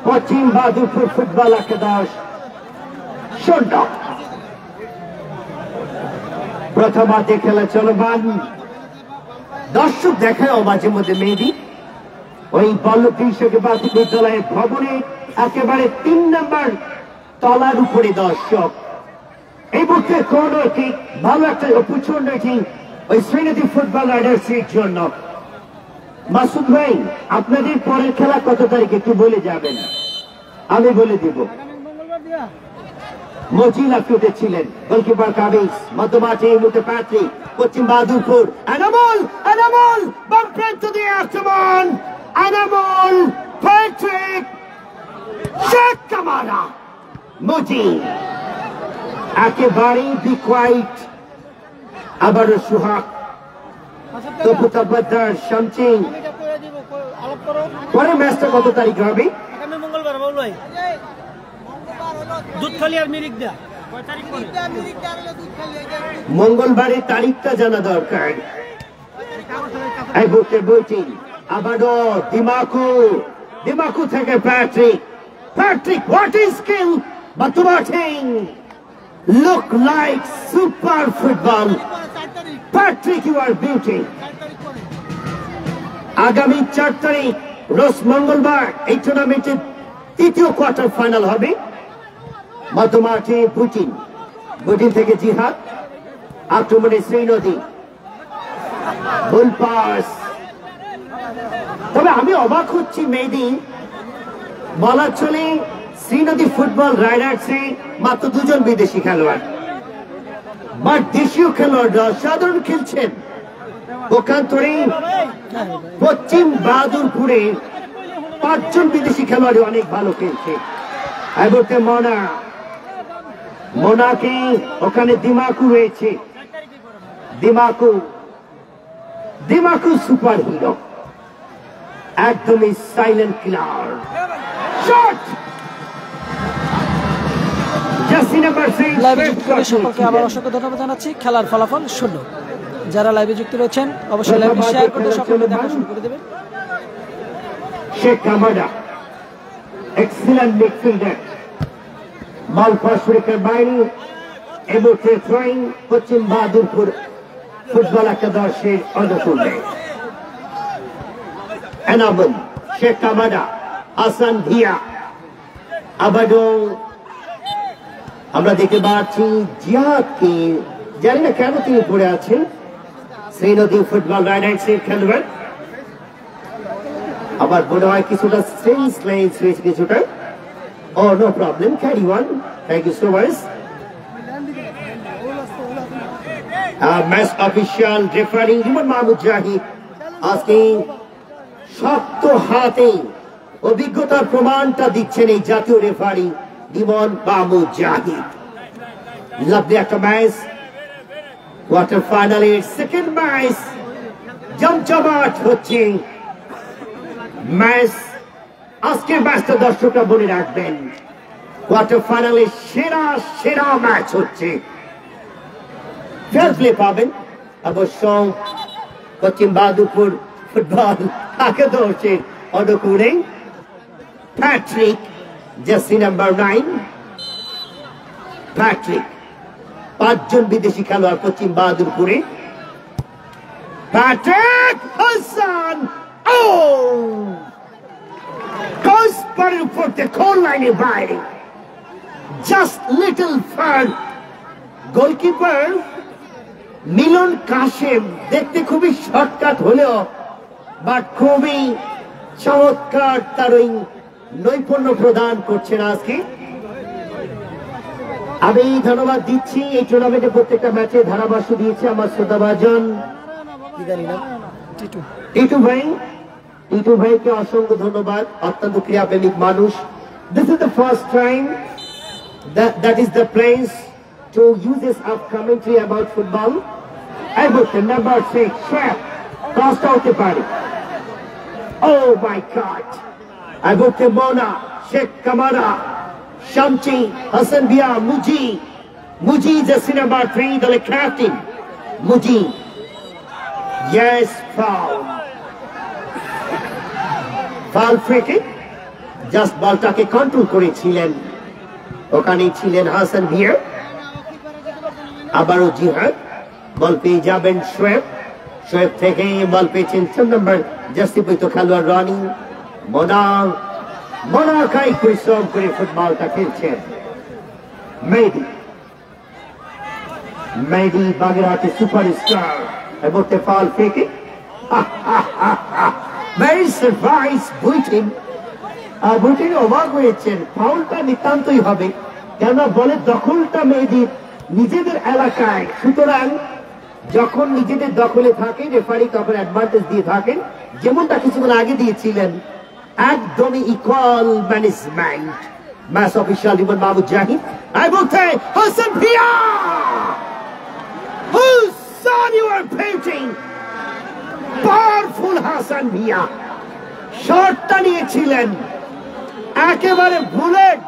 পশ্চিম বাহাদুরপুর ফুটবল একাদশ 0। প্রথমার্ধে খেলা চলমান। দর্শক দেখায়ও মাঝে মধ্যে মেহেদী ওই বল্লভী প্রাথমিক বিদ্যালয়ের ভবনে একেবারে 3 নম্বর তলার উপরে দর্শক। এই মুহূর্তে কর্নার কিক, ভালো একটা অপরচুনিটি ওই শ্রীনদী ফুটবল রাইডার্স এর জন্য। মাসুদ ভাই, আপনাদের পরের খেলা কত তারিখে একটু বলে যাবেন? আমি বলে দিব। মজিলা ফিউটে ছিলেন গোলকিপার কাবিস, মধ্যমাঠে এই মুহূর্তে প্যাট্রিক, পশ্চিম বাহাদুরপুর। এনামুল, এনামুল বাম্প ইনটু দি আক্রমণ। এনামুল, প্যাট্রিক, শেখ কামারা, মজি একেবারেই বি কোয়াইট। আবারও সুহাগ, তপু তাব্বাদার, শামচিং। পরে ম্যাচটা কত তারিখ হবে? মঙ্গলবার বল ভাই। দুধখালি আর মিরিকদা মঙ্গলবারের তারিখটা জানা দরকার। এই বুকে বইটিং, আবারও দিমাকু, দিমাকু থেকে Patrick, Patrick, what is skill, but watching look like super football. Patrick, you are beauty. আগামী 4 তারিখ রোজ মঙ্গলবার এই টুর্নামেন্টের তৃতীয় কোয়ার্টার ফাইনাল হবে। মধ্যমাঠে বুটিন, বুটিন থেকে জিহাদ, আক্রমণে শ্রীনদী, ভুল পাস। তবে আমি অবাক হচ্ছি মেহেদী, বলা চলে শ্রীনদী ফুটবল রাইডার্সে মাত্র 2 জন বিদেশি খেলোয়াড়, বাট দেশীয় খেলোয়াড়রা সাধারণ খেলছেন। পক্ষান্তরে পশ্চিম বাহাদুরপুরে 5 জন বিদেশি খেলোয়াড় অনেক ভালো খেলছে। এবারে মোনা, মোনাকে ওখানে দিমাকু রয়েছে। দিমাকু, দিমাকু সুপার হিরো, একদমই সাইলেন্ট কিলার। শট! লাইভে যুক্ত সকলকে আবার অসংখ্য ধন্যবাদ জানাচ্ছি। খেলার ফলাফল 0। যারা লাইভে যুক্ত রয়েছেন অবশ্যই লাইভে শেয়ার করে সকলকে দেখা শুরু করে দেবেন। Sheikh Kamara, excellent midfielder, ball পাশে বাইরে এবং থ্রোয়িং পশ্চিম বাহাদুরপুর ফুটবল একাদশের অনুকূলে। Enamul, Sheikh Kamara, Hasan Via. আবারও আমরা দেখতে পাচ্ছি জিহাদকে, জানি না কেন তিনি পড়ে আছেন। শ্রীনদী ফুটবল রাইডার্সের খেলোয়াড়, আবার মনে হয় কিছুটা সেন্স লাইন্স হয়েছে কিছুটা। Oh no problem, carry on, thank you so much. match official referee Human Mahmood Jahid asking শক্ত হাতে অভিজ্ঞতার প্রমাণটা দিচ্ছেন এই জাতীয় রেফারি ইমন মাহমুদ জাহিদ। লাভলি একটা ম্যাচ, কোয়ার্টার ফাইনালের সেকেন্ড ম্যাচ জমজমাট হচ্ছে ম্যাচ। আজকের ম্যাচটা দর্শকরা বলে রাখবেন, কোয়ার্টার ফাইনালের সেরা সেরা ম্যাচ হচ্ছে। ফেয়ার প্লে পাবেন অবশ্য পশ্চিম বাহাদুরপুর ফুটবল একাদশের অনুকূলে। প্যাট্রিক জার্সি নাম্বার 9, প্যাট্রিক 5 জন বিদেশি খেলোয়াড় পশ্চিম বাহাদুরপুরে। প্যাট্রিক হাসান কোস্পারের উপর কোন লাইনের বাইরে, জাস্ট লিটল ফার। গোলকিপার মিলন কাশেম দেখতে খুবই শর্টকাট হলেও বাট খুবই চমৎকার তার ওই নৈপুণ্য প্রদান করছেন আজকে। আমি ধন্যবাদ দিচ্ছি এই টুর্নামেন্টে প্রত্যেকটা ম্যাচে ধারাভাষ্য দিয়েছে আমার শ্রোতাভাজন টিটু ভাইকে অসংখ্য ধন্যবাদ, অত্যন্ত ক্রীড়াপ্রেমিক মানুষ। This is the first time that is the place to use this up commentary about football. I booked the number 6 chef crossed out the party. Oh my God! I booked the Mona, Sheikh Kamara, Shamchi, Hassan Bia, Muji is the number 3, the captain. Muji. Yes, foul. Foul free kick. Just বলটাকে control করেছিলেন, ওখানে ছিলেন হাসান ভিয়া। আবারও জিহাদ, বল পেয়ে যাবেন শোয়েব থেকে বল পেয়েছেন 4 নম্বর জার্সি পরিহিত খেলোয়াড় রনি। মোনা কাই পরিশ্রম করে ফুটবলটা খেলছেন। মেহেদি বাগেরহাটের সুপারস্টার এবং foul free kick. Very surprise booting অবাক হয়েছেন, ফাউলটা নিতান্তই হবে, কেননা বলের দখলটা মেহেদির নিজেদের এলাকায়। সুতরাং যখন নিজেদের দখলে থাকে রেফারি তখন অ্যাডভান্টেজ দিয়ে থাকেন, যেমনটা কিছুক্ষণ আগে দিয়েছিলেন। একদমই equal management. Match official Emon Mahmud Zahid. I will say Hassan Bia, who saw you are painting, powerful Hassan Bia, শটটা নিয়েছিলেন একেবারে বুলেট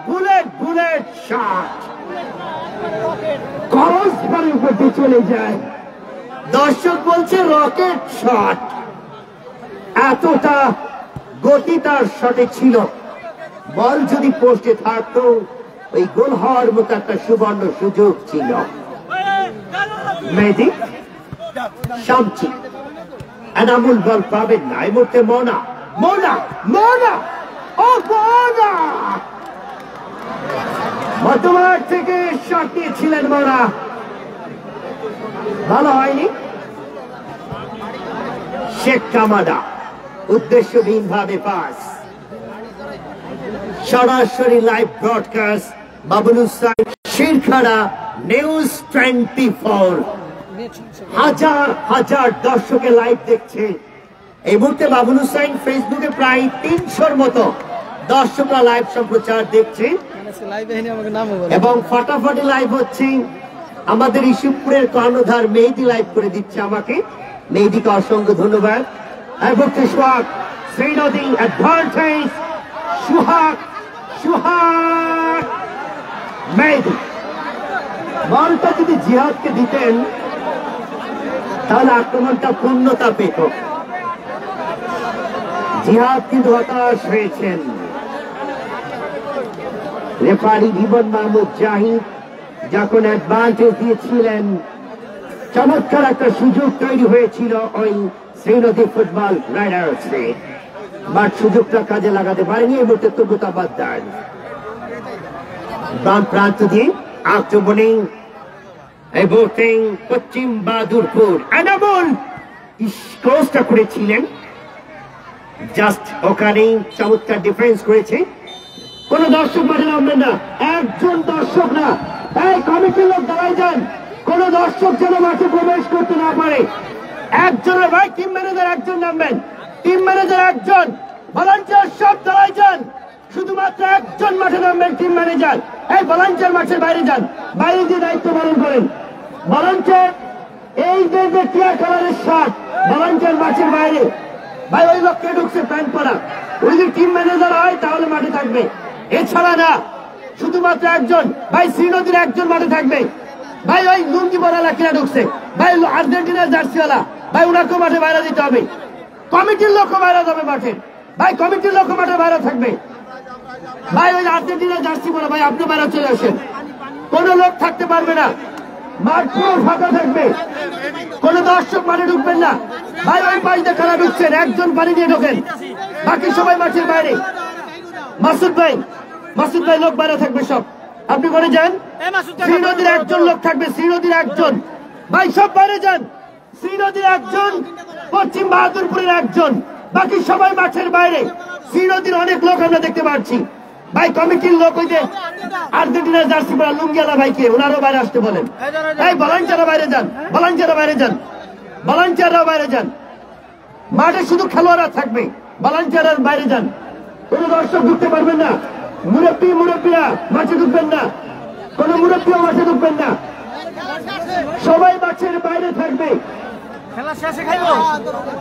শট, ক্রসবারের উপর দিয়ে চলে যায়। দর্শক বলছে রকেট শট, এতটা গতি তার শটে ছিল। বল যদি পোস্টে থাকতো ওই গোল হওয়ার মতো একটা সুবর্ণ সুযোগ ছিল। মেহেদি, শামচি, এনামুল বল পাবেন না এই মুহূর্তে। মোনা মধ্যমাঠ থেকে শট নিয়েছিলেন মোনা, ভালো হয়নি। শেখ কামাদা উদ্দেশ্যহীন ভাবে পাস। সরাসরি লাইভ ব্রডকাস্ট বাবুল সাইড শিরখাড়া নিউজ 24। হাজার দর্শকের লাইভ দেখছে এই মুহূর্তে। বাবুল হুসাইন ফেসবুকে প্রায় 300-র মতো দর্শকরা লাইভ সম্প্রচার দেখছে এবং ফাটাফাটি লাইভ হচ্ছে। আমাদের ইস্যুপুরের কর্ণধার মেহেদি লাইভ করে দিচ্ছে আমাকে, মেহেদিকে অসংখ্য ধন্যবাদ। সোহাগ শ্রীনদী অ্যাডভান্টেজ, সোহাগ মেহেদি। বলটা যদি জিহাদকে দিতেন তাহলে আক্রমণটা পূর্ণতা পেত। জিহাদ কিন্তু হতাশ হয়েছেন। রেফারি ইমন মাহমুদ জাহিদ যখন অ্যাডভান্টেজ দিয়েছিলেন, চমৎকার একটা সুযোগ তৈরি হয়েছিল ওই শ্রীনদী ফুটবল রাইডার্সে, বাট সুযোগটা কাজে লাগাতে পারেনি। এই মুহূর্তে তবুতা বাদ্দার বাম প্রান্ত দিয়ে আক্রমণে পশ্চিম বাহাদুরপুর এনামুল ক্রসটা করেছিলেন, জাস্ট ওখানেই চমৎকার ডিফেন্স করেছে। কোন দর্শক মাঠে নামবেন না, একজন দর্শক না, এই কমিটির লোক দাঁড়ায় যান, কোন দর্শক যেন মাঠে প্রবেশ করতে না পারে। একজনের ভাই টিম ম্যানেজার একজন নামবেন, টিম ম্যানেজার একজন, ভলান্টিয়ার সব দাঁড়ায় যান, শুধুমাত্র একজন মাঠে নামবেন টিম ম্যানেজার। এই ভলান্টিয়ার মাঠের বাইরে যান, বাইরে দিয়ে দায়িত্ব পালন করেন। ভলান্টিয়ার এই যে টিয়া কালারের শার্ট, ভলান্টিয়ার মাঠের বাইরে। ভাই ওই লোককে ঢুকছে প্যান্ট পরা, ওই যদি টিম ম্যানেজার হয় তাহলে মাঠে থাকবে, এছাড়া না। শুধুমাত্র একজন ভাই শ্রীনদীর একজন মাঠে থাকবে। ভাই ওই লুঙ্গি পরা লাকিরা ঢুকছে, ভাই আর্জেন্টিনার জার্সিওয়ালা, ভাই ওনাকেও মাঠে বাইরে দিতে হবে। কমিটির লোকও বাইরে যাবে মাঠে, ভাই কমিটির লোকও মাঠে বাইরে থাকবে। ভাই ওই আর্জেন্টিনার জার্সি পরা, ভাই আপনি বাইরে চলে আসেন, কোনো লোক থাকতে পারবে না, মাঠ পুরো ফাঁকা থাকবে, কোনো দর্শক মাঠে ঢুকবেন না। ভাই ওই পাশে খেলা ঢুকছেন, একজন পানি দিয়ে ঢোকেন, বাকি সবাই মাঠের বাইরে। মাসুদ ভাই লোক বাইরে থাকবে সব, আপনি করে যান। শ্রীনদীর একজন লোক থাকবে, শ্রীনদীর একজন, ভাই সব বাইরে যান। শ্রীনদীর একজন, পশ্চিম বাহাদুরপুরের একজন, বাকি সবাই মাঠের বাইরে। শ্রীনদীর অনেক লোক আমরা দেখতে পাচ্ছি। ভাই কমিটির লোক ওই যে আর্জেন্টিনার জার্সি পরা লুঙ্গিয়ালা ভাইকে ওনারও বাইরে আসতে বলেন। এই ভলান্টিয়াররা বাইরে যান, ভলান্টিয়াররা বাইরে যান, ভলান্টিয়াররাও বাইরে যান। মাঠে শুধু খেলোয়াড়রা থাকবে, ভলান্টিয়াররা বাইরে যান, কোন দর্শক ঢুকতে পারবেন না। মুরব্বীরা মাঠে ঢুকবেন না, কোন মুরব্বীও মাঠে ঢুকবেন না, সবাই মাঠের বাইরে থাকবে।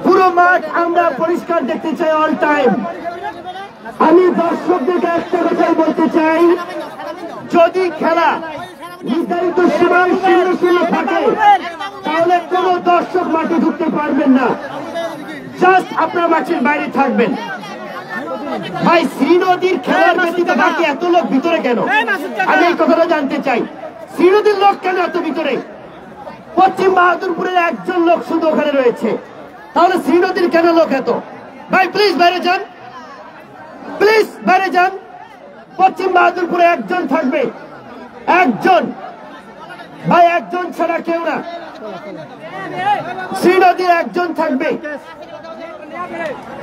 পুরো মাঠ আমরা পরিষ্কার দেখতে চাই অল টাইম। আমি দর্শকদেরকে একটা কথাই বলতে চাই, যদি খেলা নির্ধারিত সীমায় শূন্য থাকে তাহলে কোন দর্শক মাঠে ঢুকতে পারবেন না, জাস্ট আপনার মাঠের বাইরে থাকবেন। ভাই শ্রীনদীর খেলার ব্যতীত বাকি এত লোক ভিতরে কেন? আমি এই কথাটা জানতে চাই, শ্রীনদীর লোক কেন এত ভিতরে? পশ্চিম বাহাদুরপুরের একজন লোক শুধু ওখানে রয়েছে, তাহলে শ্রীনদীর কেন লোক এত? ভাই প্লিজ বাইরে যান, প্লিজ বাইরে যান। পশ্চিম বাহাদুরপুরে একজন থাকবে, একজন, ভাই একজন ছাড়া কেউ না। শ্রীনদীর একজন থাকবে,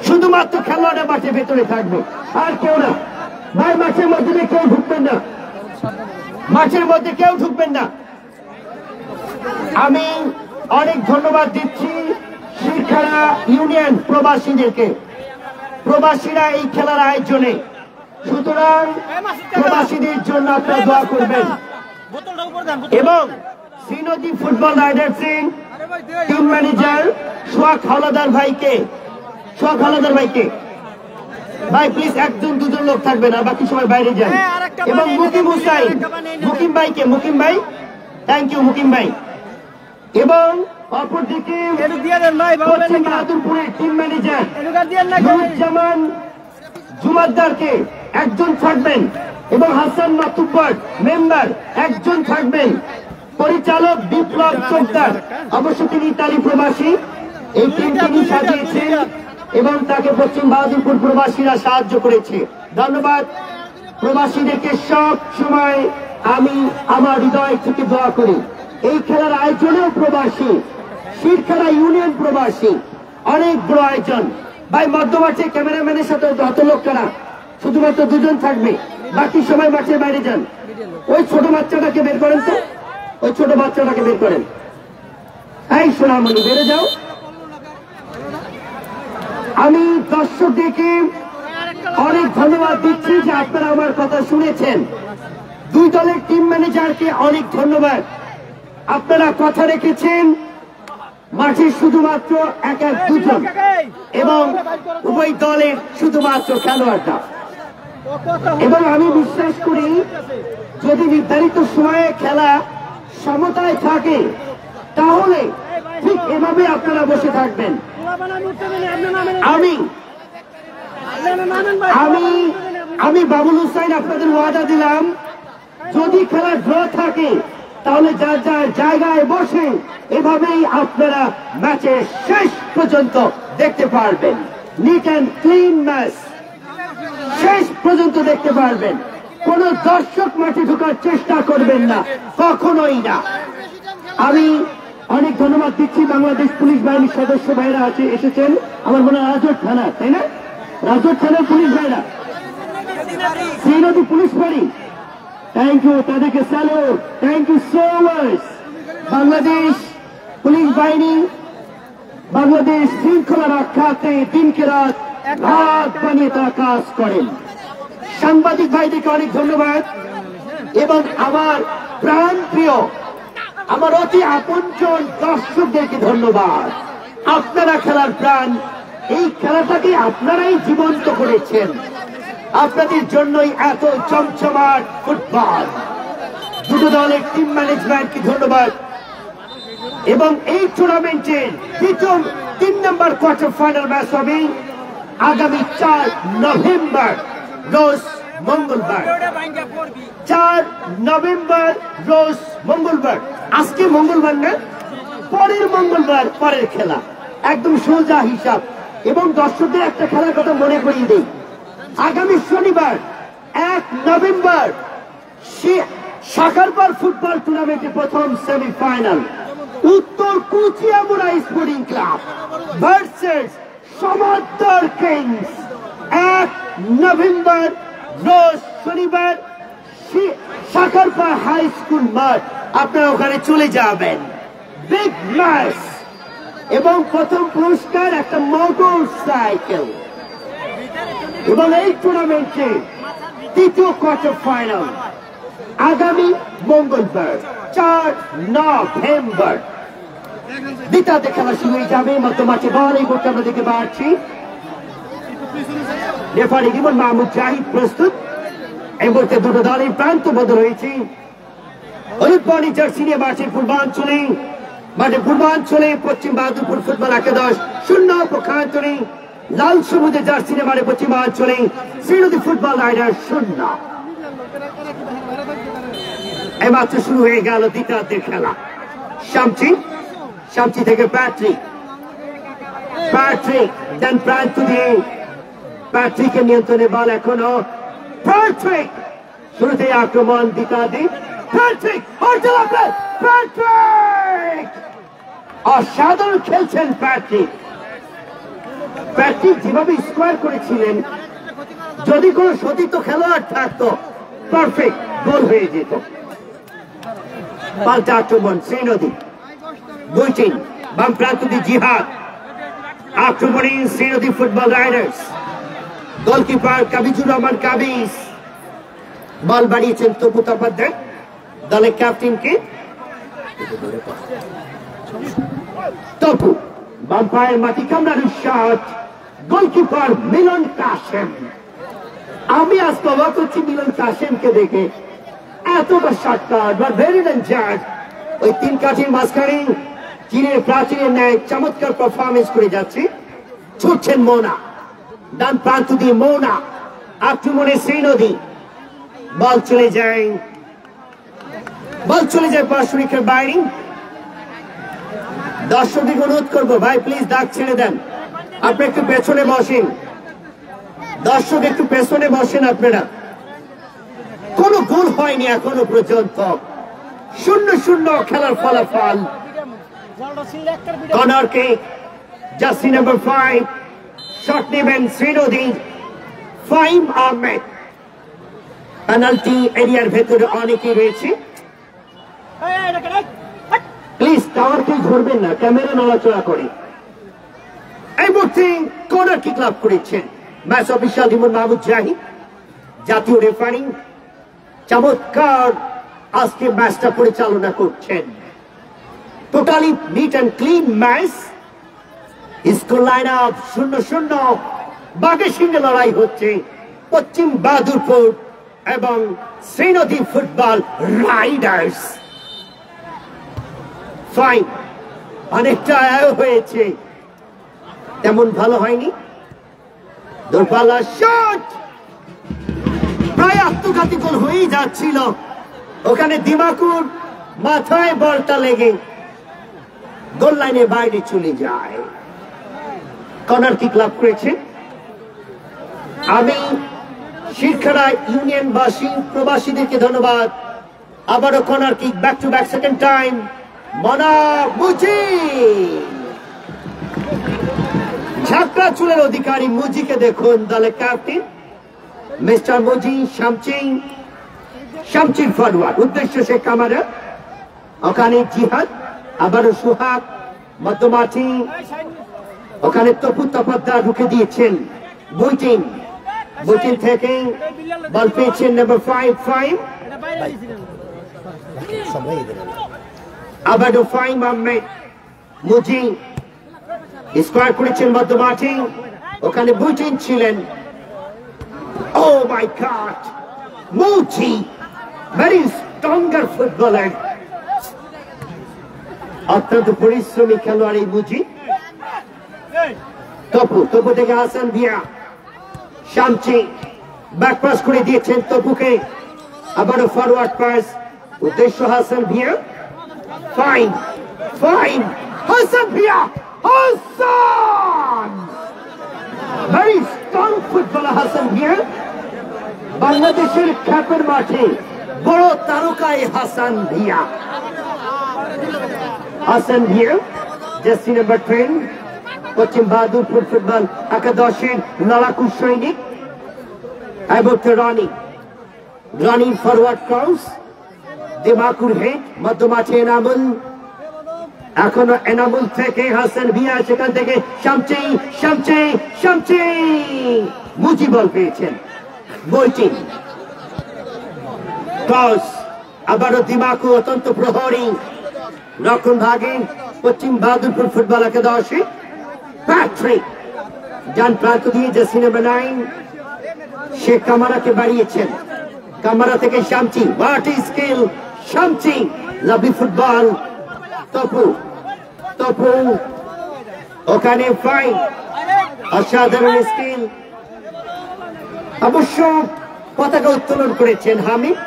শুধুমাত্র খেলোয়াড়রা মাঠে ভেতরে থাকবে, আর কেউ না। ভাই মাঠের মধ্যে কেউ ঢুকবেন না, মাঠের মধ্যে কেউ ঢুকবেন না। আমি অনেক ধন্যবাদ দিচ্ছি শিরখাড়া ইউনিয়ন প্রবাসীদেরকে, প্রবাসীরা এই খেলার আয়োজনে, সুতরাং প্রবাসীদের জন্য আপনারা দোয়া করবেন। এবং শ্রীনদী ফুটবল রাইডার্সের টিম ম্যানেজার সোহাগ হাওলাদার ভাইকে, ভাই প্লিজ একজন দুজন লোক থাকবে না, বাকি সবাই বাইরে যান। এবং মুকিম ভাই, থ্যাংক ইউ মুকিম ভাই। এবং অপরদিকে পশ্চিম বাহাদুরপুরের টিম ম্যানেজার নুরুজ্জামান জুমাদ্দারকে একজন থাকবেন, এবং হাসান মাতুব্বর মেম্বার একজন থাকবেন। পরিচালক বিপ্লব চোপদার, অবশ্য তিনি ইতালি প্রবাসী, এই টিম তিনি সাজিয়েছেন এবং তাকে পশ্চিম বাহাদুরপুর প্রবাসীরা সাহায্য করেছে। ধন্যবাদ প্রবাসীদেরকে, সব সময় আমি আমার হৃদয় থেকে দোয়া করি। এই খেলার আয়োজনেও প্রবাসী, শিরখাড়া ইউনিয়ন প্রবাসী, অনেক বড় আয়োজন। ভাই মধ্যমাঠে ক্যামেরাম্যানের সাথে যত লোকেরা, শুধুমাত্র দুজন থাকবে, বাকি সবাই মাঠের বাইরে যান। ওই ছোট বাচ্চাটাকে বের করেন তো, ওই ছোট বাচ্চাটাকে বের করেন। এই সোনামণি বেড়ে যাও। আমি দর্শকদেরকে অনেক ধন্যবাদ দিচ্ছি যে আপনারা আমার কথা শুনেছেন। দুই দলের টিম ম্যানেজারকে অনেক ধন্যবাদ, আপনারা কথা রেখেছেন। মাঠে শুধুমাত্র এক দুজন এবং উভয় দলের শুধুমাত্র খেলোয়াড়রা। এবং আমি বিশ্বাস করি যদি নির্ধারিত সময়ে খেলা সমতায় থাকে তাহলে ঠিক এভাবে আপনারা বসে থাকবেন। আমি বাবুল হুসাইন আপনাদের ওয়াদা দিলাম, যদি খেলা ড্র থাকে তাহলে যার যার জায়গায় বসে এভাবেই আপনারা ম্যাচের শেষ পর্যন্ত দেখতে পারবেন। নিট অ্যান্ড ক্লিন ম্যাচ শেষ পর্যন্ত দেখতে পারবেন। কোন দর্শক মাঠে ঢোকার চেষ্টা করবেন না, কখনোই না। আমি অনেক ধন্যবাদ দিচ্ছি বাংলাদেশ পুলিশ বাহিনীর সদস্য ভাইরা এসেছেন, আমার মনে হয় রাজোর থানা, তাই না? রাজোর থানার পুলিশ ভাইরা, শ্রীনদী পুলিশ বাড়ি, থ্যাংক ইউ, তাদেরকে salute, thank you so much. Bangladesh police বাহিনী, বাংলাদেশ শৃঙ্খলা রক্ষাতে দিনকে রাত রাত বানিয়ে তারা কাজ করেন। সাংবাদিক ভাইদেরকে অনেক ধন্যবাদ এবং আমার প্রাণ প্রিয় আমার অতি আপনজন দর্শকদেরকে ধন্যবাদ। আপনারা খেলার প্রাণ, এই খেলাটাকে আপনারাই জীবন্ত করেছেন। আপনাদের জন্যই এত চমচমাট ফুটবল। দুটো দলের টিম ম্যানেজমেন্টকে ধন্যবাদ এবং এই টুর্নামেন্টের দ্বিতীয় 3 নম্বর কোয়ার্টার ফাইনাল ম্যাচ হবে আগামী 4 নভেম্বর রোজ মঙ্গলবার। 4 নভেম্বর রোজ মঙ্গলবার। আজকে মঙ্গলবার না, পরের মঙ্গলবার পরের খেলা, একদম সোজা হিসাব। এবং দর্শকদের একটা খেলার কথা মনে করিয়ে দিই, আগামী শনিবার 1 নভেম্বর সাকারপার ফুটবল টুর্নামেন্টের প্রথম সেমিফাইনাল উত্তর কুচিয়ামুড়া স্পোর্টিং ক্লাব ভার্সেস সমুদ্র কিংস। 1 নভেম্বর রোজ শনিবার সাকারপা হাই স্কুল মাঠ, আপনারা ওখানে চলে যাবেন। বিগ ম্যাচ এবং প্রথম পুরস্কার একটা মোটর সাইকেল। এবং এই টুর্নামেন্টে দ্বিতীয় কোয়ার্টার ফাইনাল আগামী মঙ্গলবার 4 নভেম্বর। দ্বিতীয়তে খেলা শুরু হয়ে যাবে। মধ্যমাঠে বল, এই মুহূর্তে আমরা দেখতে পাচ্ছি রেফারি রিমন মাহমুদ জাহিদ প্রস্তুত। এই মুহূর্তে দুটো দলের প্রান্ত বদল হয়েছে। হলুদ বর্ণী জার্সি নিয়ে মাঠের পূর্বাঞ্চলে পূর্বাঞ্চলে পশ্চিম বাহাদুরপুর ফুটবল একাদশ 0 পক্ষান্তরে, লাল সবুজের জার্সি নিয়ে মাঠে পশ্চিমাঞ্চলে শ্রীনদী ফুটবল রাইডার 0। এই মাত্র শুরু হয়ে গেল দ্বিতীয়ার্ধের খেলা। শামচি থেকে প্যাট্রিক দেন প্রান্ত দিয়ে প্যাট্রিকের নিয়ন্ত্রণে বল এখনো প্যাট্রিক। শুরুতে আক্রমণ দ্বিতীয়ার্ধে প্যাট্রিক অসাধারণ খেলছেন প্যাট্রিক যেভাবে স্কোয়ার করেছিলেন, যদি কোন সতীর্থ খেলোয়াড় থাকতো পারফেক্ট গোল হয়ে যেত। পাল্টা আক্রমণ শ্রীনদী, 2 টিম বাম প্রান্ত দিয়ে জিহাদ, আক্রমণে শ্রীনদী ফুটবল রাইডার্স। গোলকিপার কাবিজুর রহমান কাবিজ, বল বাড়িয়েছেন তপু তপাধ্যায় দলের ক্যাপ্টেনকে। তপু বাম পায়ের মাটি কামড়ানোর শট, গোলকিপার মিলন কাশেম। আমি আজ অবাক হচ্ছি মিলন কাশেমকে দেখে, এতটা শর্টকাট বা ভেরি ডেঞ্জার। ওই 3 কাঠির মাঝখানে চীনের প্রাচীনের ন্যায় চমৎকার পারফরমেন্স করে যাচ্ছে। ছুটছেন মোনা, ডান প্রান্ত দিয়ে মোনা, আক্রমণে শ্রীনদী। বল চলে যায় পার্শ্বরেখার বাইরে। দর্শকদের অনুরোধ করবো, ভাই প্লিজ দাগ ছেড়ে দেন, আপনি একটু পেছনে বসেন। দর্শক একটু পেছনে বসেন আপনারা। কোনো গোল হয়নি এখনো পর্যন্ত, 0-0 খেলার ফলাফল। কর্নারকে জার্সি নাম্বার 5 শট নেবেন শ্রীনদী ফাহিম আহমেদ। পেনাল্টি এরিয়ার ভেতরে অনেকেই রয়েছে, প্লিজ টাওয়ারকে ধরবেন না, ক্যামেরা নড়াচড়া করে। এই মুহূর্তে কর্নার কিক লাভ করেছেন ম্যাচ অফিসিয়াল রিমন মাহমুদ জাহিদ, জাতীয় রেফারি। চমৎকার আজকে ম্যাচটা পরিচালনা করছেন। Totally neat and clean match. Score line up 0-0। বাঘের সঙ্গে লড়াই হচ্ছে পশ্চিম বাহাদুরপুর এবং শ্রীনদী ফুটবল রাইডার্স। ফাইন, অনেকটা হয়েছে, তেমন ভালো হয়নি। দূরপাল্লা শট, প্রায় আত্মঘাতী গোল হয়েই যাচ্ছিল, ওখানে দিমাকুর মাথায় বলটা লেগে গোল লাইনের বাইরে চলে যায়। কর্নার কিক লাভ করেছে। আমি শিরখাড়া ইউনিয়নবাসী প্রবাসীদেরকে ধন্যবাদ। আবারও corner kick, back to back second time. মনা মুজি, ঝাঁকড়া চুলের অধিকারী মুজিকে দেখুন, দলের ক্যাপ্টেন মিস্টার মুজি। শামচির ফরওয়ার্ড, উদ্দেশ্য শেখ কামারা, ওখানে জিহাদ, আবারও সুহাগ। মধ্যমাঠে ওখানে তপু তপদ্দার ঢুকে দিয়েছেন বুইটিন থেকে বল পেয়েছেন নাম্বার 5 সবাই দেবেন আবারও 5 আহমেদ মুজি স্কোয়ার করেছেন মধ্যমাঠে ওখানে বুইটিন ছিলেন oh my god Muji very stronger footballer অত্যন্ত পরিশ্রমী খেলোয়াড় এই মুজি তপু থেকে হাসান ভিয়া শামচি ব্যাক পাস করে দিয়েছেন তপুকে আবারও ফরওয়ার্ড পাস উদ্দেশ্য Hasan Via fine Hasan Villa Hasan very strong footballer Hasan Via বাংলাদেশের খ্যাপের মাঠে বড় তারকাই Hasan Via jersey number 10 Paschim Bahadurpur football একাদশের লড়াকু সৈনিক এবং রানি ফরওয়ার্ড ক্রস দিমাকুর হেড মধ্যমাঠে এখনো এনামুল থেকে হাসান ভিয়া সেখান থেকে শামচি মুজি বল পেয়েছেন বইটিং ক্রস আবারও দিমাকু অত্যন্ত প্রহরী রক্ষণ ভাগে পশ্চিম বাহাদুরপুর ফুটবল একাদশে প্যাট্রিক ডান প্রান্ত দিয়ে জার্সি নাম্বার 9 সে কামারাকে বাড়িয়েছেন কামারা থেকে শামচি হোয়াট ইজ স্কিল শামচি লাভলি ফুটবল তপু ওখানে ফাইন অসাধারণ স্কিল অবশ্য পতাকা উত্তোলন করেছেন হামিদ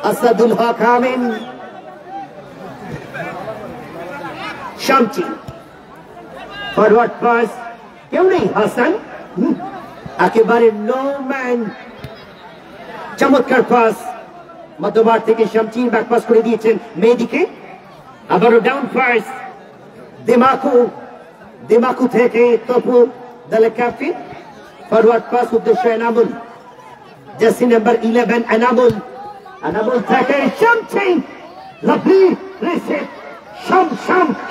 আসাদুল হক হামিদ শামচি ফরওয়ার্ড পাস কেউ নেই হাসান একেবারে নো ম্যান চমৎকার পাস মধ্যমাঠ থেকে শামচি ব্যাক পাস করে দিয়েছেন মেহেদীকে আবারও ডাউন পাস দিমাকু থেকে তপু দলের ক্যাপ্টেন ফরওয়ার্ড পাস উদ্দেশ্য এনামুল জার্সি নাম্বার 11 এনামুল থেকে শামচি লাভলি রিসিভ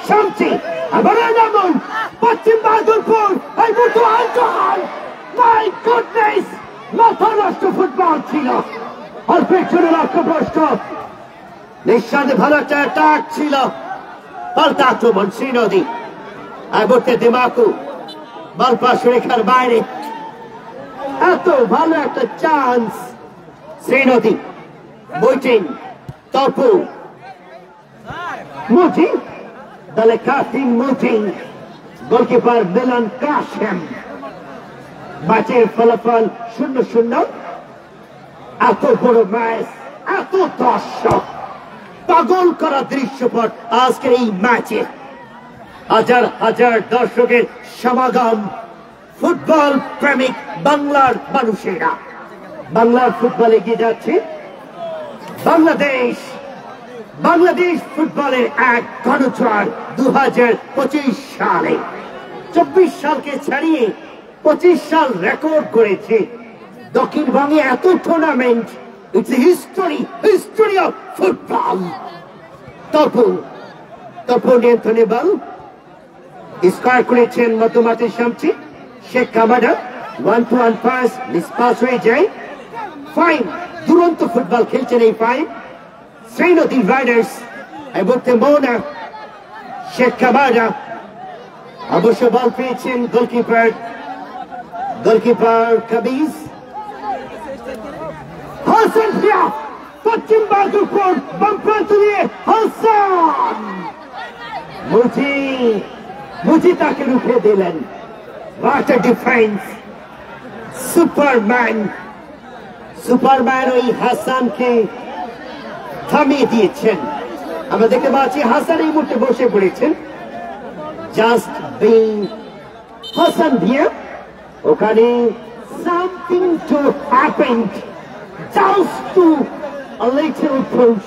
শামচি আবার এনামুল পশ্চিম বাহাদুরপুর এই মুহূর্তে আলকোহল মাই গুডনেস মাথা নষ্ট ফুটবল ছিল আর পেছনে লক্ষ্যভ্রষ্ট নিঃসন্দেহে ভালো একটা অ্যাটাক ছিল পাল্টা আক্রমণ শ্রীনদী আবর্তে দিমাকু বল পাস রেখার বাইরে এত ভালো একটা চান্স শ্রীনদী বইটিং তপু মুজি দলে কাসিম মুজি গোলকিপার মিলন কাশেম ম্যাচের ফলাফল 0-0 এত বড় ম্যাচ এত দর্শক পাগল করা দৃশ্যপট আজকের এই ম্যাচে হাজার হাজার দর্শকের সমাগম ফুটবল প্রেমিক বাংলার মানুষেরা বাংলার ফুটবল এগিয়ে যাচ্ছে বাংলাদেশ ফুটবলের এক গণজোয়ার 2025 সালে 24 সালকে ছাড়িয়ে 25 সাল রেকর্ড করেছে দক্ষিণবঙ্গে এত tournament it's history of football Tapu নিয়ন্ত্রণে বল স্কোয়ার করেছেন মধ্যমাঠের শামচি শেখ কামাডা 1-1 পাস মিসপাস হয়ে যায় ফাইন দুরন্ত ফুটবল খেলছেন এই ফাইন শ্রীনদী রাইডার্স এবং মোনা শেখ কামাডা অবশ্য বল পেয়েছেন গোলকিপার কাবিজ হাসান ভিয়া পশ্চিম বাহাদুরপুর বাম প্রান্ত দিয়ে হাসান মুজি তাকে রুখে দিলেন হোয়াট আ ডিফেন্স সুপারম্যান ওই হাসানকে থামিয়ে দিয়েছেন আমরা দেখতে পাচ্ছি হাসান এই মুহূর্তে বসে পড়েছেন জাস্ট বিং হাসান ভিয়া ওখানে something to happen just to a little push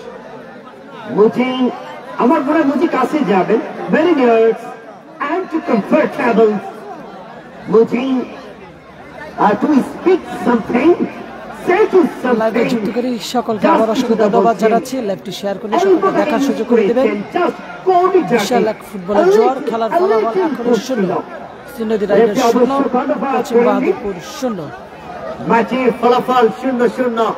মুজি আমার মনে হয় মুজি কাছে যাবেন very near and to comfortable মুজি to speak something say to লাইভে something যুক্ত করি সকলকে আবার অসংখ্য ধন্যবাদ জানাচ্ছি লাইভটি শেয়ার করলে সকলকে দেখার সুযোগ করে দিবেন বিশাল এক ফুটবলের জোয়ার খেলার ফলাফল এখনো 0 নদী রাইডার্স 0 পশ্চিম বাহাদুরপুর 0। ম্যাচের ফলাফল 0-0।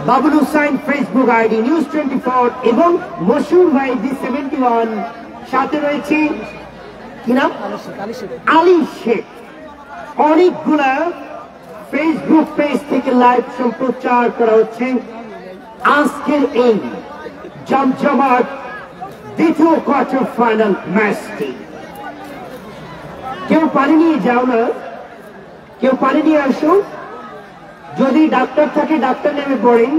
Babul Hussain Facebook ID news 24 এবং মশহুর ভাই D71 সাথে রয়েছে কি নাম আলী শেখ। অনেকগুলা ফেসবুক পেজ থেকে লাইভ সম্প্রচার করা হচ্ছে আজকের এই জমজমাট দ্বিতীয় কোয়ার্টার ফাইনাল ম্যাচটি। কেউ পানি নিয়ে যাও না, কেউ পানি নিয়ে আসো। যদি ডাক্তার থাকে ডাক্তার নেমে পড়েন।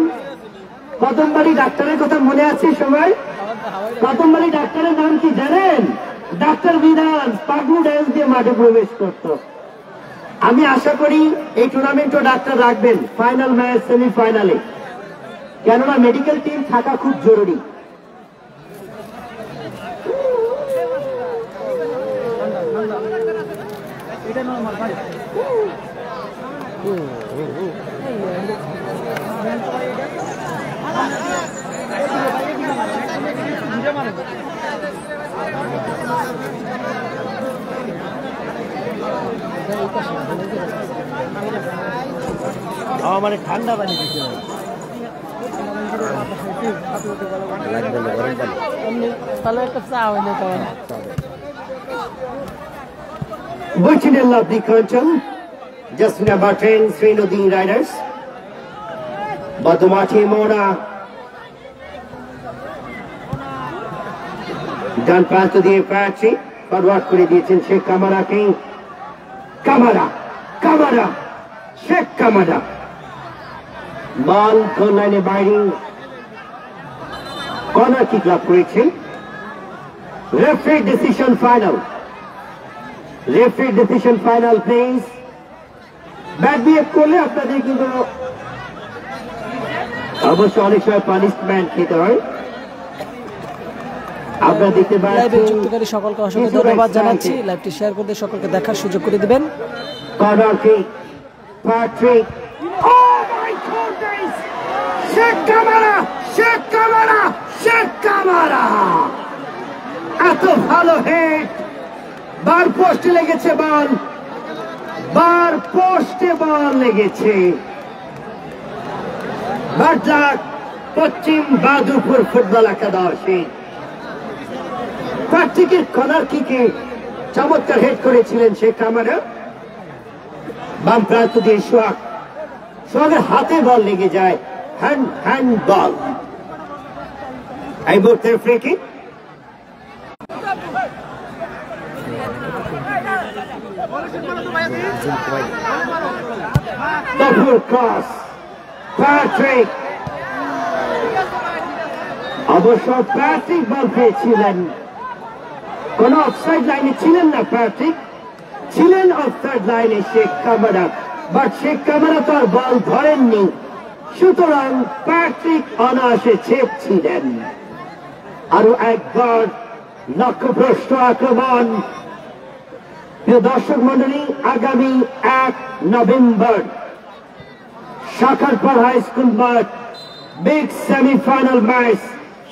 কদমবাড়ি ডাক্তারের কথা মনে আছে সবাই? কদমবাড়ি ডাক্তারের নাম কি জানেন? ডাক্তার বিধান পাগলু ড্যান্স দিয়ে মাঠে প্রবেশ করত। আমি আশা করি এই টুর্নামেন্টও ডাক্তার রাখবেন ফাইনাল ম্যাচ সেমিফাইনালে, কেননা মেডিকেল টিম থাকা খুব জরুরি। মানে ঠান্ডা পানি দিতে হবে, লাগবে না গরম পানি। তাহলে একটা চা হইলে তো Virginal of the Conchal, just number 10, Srinodi Riders. Badumati Mona. Dan pass to the Apache. Forward করে দিয়েছেন শেখ কামারা কে। কামারা শেখ কামারা বল গোল লাইনে বাইরে, কর্নার কিক লাভ করেছেন। Referee decision final, referee decision final please. Bat behave করলে আপনাদের কিন্তু অবশ্য অনেক সময় পানিশমেন্ট খেতে হয়। আপনারা দেখতে লাইভে পাচ্ছেন যুক্তকারী সকলকে অসংখ্য ধন্যবাদ জানাচ্ছি। লাইভটি শেয়ার করতে সকলকে দেখার সুযোগ করে দিবেন। Corner kick Patrick, oh my goodness, Sheikh Kamara এত ভালো হেড, বার পোস্টে লেগেছে বল, বার পোস্টে বল লেগেছে। বাডলাক পশ্চিম বাহাদুরপুর ফুটবল একাদশী প্যাট্রিকের কর্নার কিকে চমৎকার হেড করেছিলেন শেখ কামারা। বাম প্রান্ত দিয়ে সোহাগের হাতে বল লেগে যায়, হ্যান্ড বল। এই মুহূর্তে free kick, double cross, Patrick. অবশ্য প্যাট্রিক বল পেয়েছিলেন, কোন অফসাইড লাইনে ছিলেন না প্যাট্রিক, ছিলেন অফসাইড লাইনে Sheikh Camara, but Sheikh Camara তো আর বল ধরেননি, সুতরাং প্যাট্রিক অনায়াসে ছেপ ছিলেন। আরো একবার লক্ষ্যভ্রষ্ট আক্রমণ। প্রিয় দর্শক মন্ডলী, আগামী 1 নভেম্বর শাখারপাড় হাই স্কুল মাঠ big semifinal match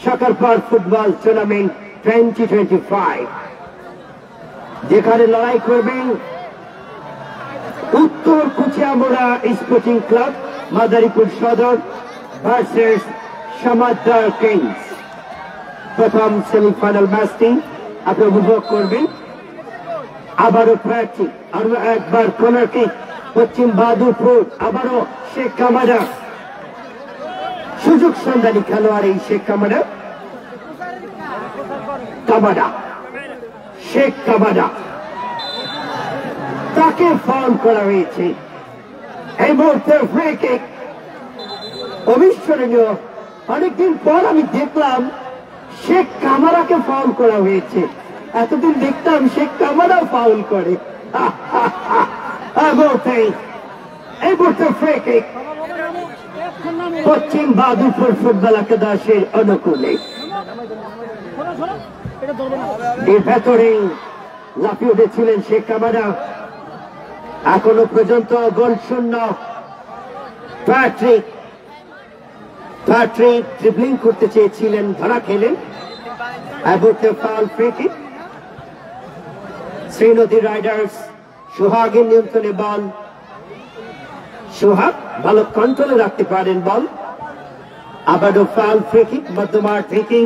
Shakharpar football tournament 2025, যেখানে লড়াই করবেন উত্তর কুচিয়ামুড়া স্পোর্টিং ক্লাব মাদারীপুর সদর ভার্সেস সমাদদার কিংস। প্রথম সেমিফাইনাল ম্যাচটি আপনি উপভোগ করবেন। আবারও প্রার্থী, আরো একবার কর্নার কিক পশ্চিম বাহাদুরপুর, আবারও শেখ কামারা, সুযোগ সন্ধানী খেলোয়াড় এই শেখ কামারা, শেখ কামারা, তাকে ফাউল করা হয়েছে। এই মুহূর্তে ফ্রি কিক, অবিস্মরণীয়। অনেকদিন পর আমি দেখলাম শেখ কামারাকে ফাউল করা হয়েছে, এতদিন দেখতাম শেখ কামারা ফাউল করে। এই মুহূর্তে ফ্রি কিক পশ্চিম বাহাদুরপুর ফুটবল একাদশের অনুকূলে। এর ভেতরে লাফিয়ে উঠেছিলেন শেখ কামারা। এখনো পর্যন্ত গোল শূন্য। প্যাট্রিক ড্রিবলিং করতে চেয়েছিলেন, ধরা খেলেন। Foul free kick. Srinodi riders সোহাগের নিয়ন্ত্রণে বল। সোহাগ ভালো কন্ট্রোলে রাখতে পারেন বল। আবারও ফাউল, ফ্রি কিক মধ্যমাঠ থেকে।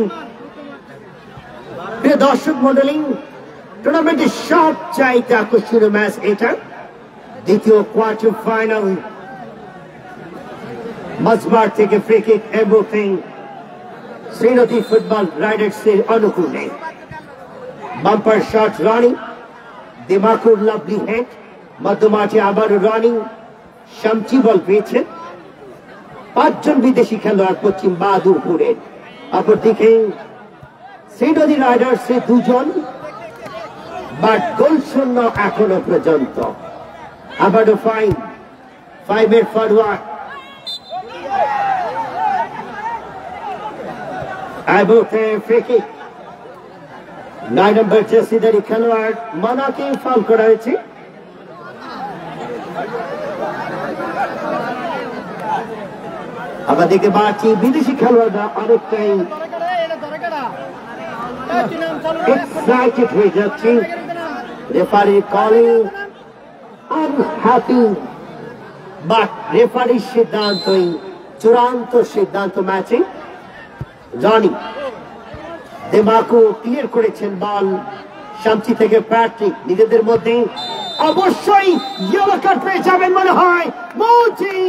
প্রিয় দর্শক মন্ডলী, টুর্নামেন্টের সবচাইতে আকর্ষণীয় ম্যাচ এটা, দ্বিতীয় কোয়ার্টার ফাইনাল। মাঝমাঠ থেকে free kick everything Srinodi football riders এর অনুকূলে। বাম্পার শট রানিং, দিমাকুর লাভলি হেড। মধ্যমাঠে আবার রানিং, শামচি বল পেয়েছেন। 5 জন বিদেশি খেলোয়াড় পশ্চিম বাহাদুরপুরের। অপরদিকে শ্রীনদী রাইডার্স এর 2 জন, বাট গোল শূন্য এখনো পর্যন্ত। আবারও 5 এর ফরওয়ার্ড ফ্রি কিক। 9 নম্বর জার্সিধারী খেলোয়াড় মানাকে ফাউল করা হয়েছে। আমাদেরকে বাড়ছি বিদেশি খেলোয়াড়রা অনেকটাই এক্সাইটেড হয়ে যাচ্ছে। রেফারি কলিং আনহ্যাপি, বাট রেফারির সিদ্ধান্তই চূড়ান্ত সিদ্ধান্ত ম্যাচে। জনি দেমাকু ক্লিয়ার করেছেন বল। শামচি থেকে প্যাট্রিক নিজেদের মধ্যে অবশ্যই ইয়েলো কার্ড পেয়ে যাবেন মনে হয়। মুজিং,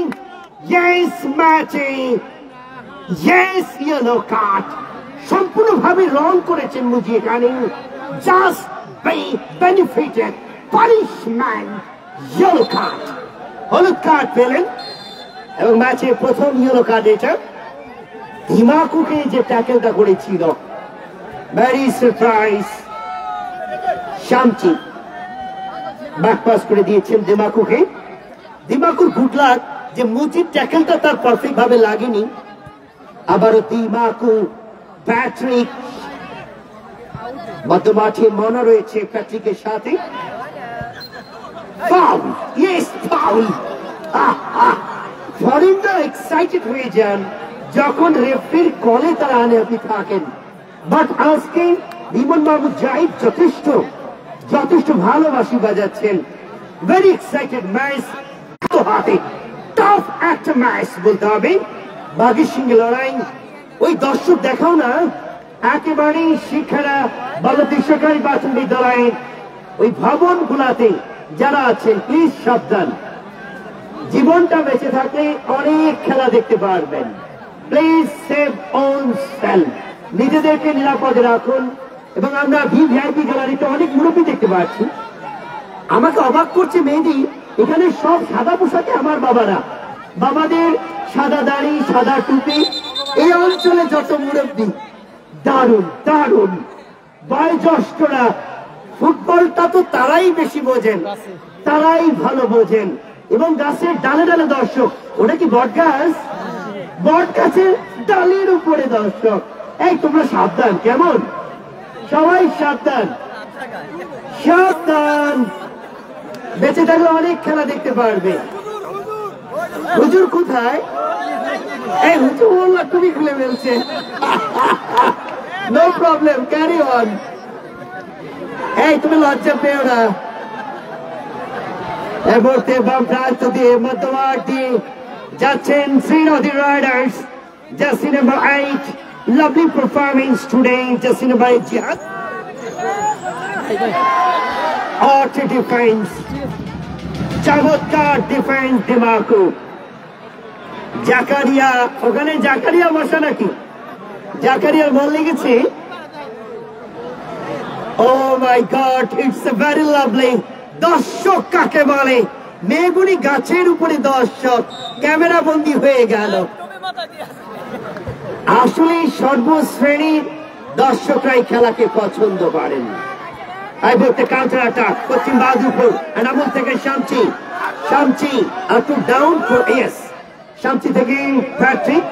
ইয়েস ম্যাচে, ইয়েস ইয়েলো কার্ড। সম্পূর্ণভাবে রং করেছেন মুজি এখানে। Just benefited punishment, yellow card, হলুদ কার্ড পেলেন এবং ম্যাচের প্রথম ইয়েলো কার্ড এটা। দিমাকুকে যে ট্যাকেলটা করেছিল, ভেরি সারপ্রাইজ। শামচি ব্যাকপাস করে দিয়েছেন দিমাকুকে। দিমাকুর গুড লাক যে মুজির ট্যাকেলটা তার পারফেক্ট ভাবে লাগেনি। আবারও দিমাকু, প্যাট্রিক। মধ্যমাঠে মনে রয়েছে প্যাট্রিকের সাথে। Foul, yes foul. ফরেনরা এক্সাইটেড হয়ে যান যখন রেফারির কলে তারা আনহ্যাপি থাকেন। বাট আজকে বিমন মাহমুদ জাহিদ যথেষ্ট ভালোবাসি বাজাচ্ছেন। ভেরি এক্সাইটেড ম্যাচ, হাতে টাফ একটা ম্যাচ বলতে হবে। বাঘের সঙ্গে লড়াই। ওই দর্শক দেখাও না, একেবারে শিক্ষারা বলতি সরকারি প্রাথমিক বিদ্যালয়ের ওই ভবন গুলাতে যারা আছেন প্লিজ সাবধান। জীবনটা বেঁচে থাকলে অনেক খেলা দেখতে পারবেন। প্লিজ সেভ ওন সেলফ, নিজেদেরকে নিরাপদে রাখুন। এবং আমরা ভিভিআইপি গ্যালারিতে অনেক মুরব্বী দেখতে পাচ্ছি। আমাকে অবাক করছে মেহেদি, এখানে সব সাদা পোশাকে আমার বাবারা, বাবাদের সাদা দাড়ি, সাদা টুপি। এই অঞ্চলে যত মুরব্বী, দারুণ দারুণ বয়োজ্যেষ্ঠরা। ফুটবলটা তো তারাই বেশি বোঝেন, তারাই ভালো বোঝেন। এবং গাছের ডালে ডালে দর্শক। ওটা কি বট গাছ? বট গাছের ডালের উপরে দর্শক। এই তোমরা সাবধান, কেমন? সবাই সাবধান, সাবধান। বেঁচে থাকলে অনেক খেলা দেখতে পারবে। হুজুর কোথায়? এই হুজুর বললা তুমি খুলে ফেলছে। No problem, carry on. এই তুমি লজ্জা পেও না। এই মুহূর্তে বাম প্রান্ত দিয়ে মধ্যমাঠ দিয়ে যাচ্ছেন Srinodi riders. Jersey number 8, lovely performance today, jersey number 8 Jihad. Auto defense, চমৎকার ডিফেন্স দিমাকু। জাকারিয়া, ওখানে জাকারিয়া বসা নাকি? জাকারিয়ার বল লেগেছে। Oh my God, it's a very lovely। দর্শক কাকে বলে? মেগুনি গাছের উপরে দর্শক, ক্যামেরা বন্দী হয়ে গেল। আসলে সর্বশ্রেণীর দর্শকরাই খেলাকে পছন্দ করেন। এই মুহূর্তে কাউন্টার অ্যাটাক পশ্চিম বাহাদুরপুর। আমল থেকে শামচি, শামচি একটু ডাউন ফর এস। শামচি থেকে Patrick,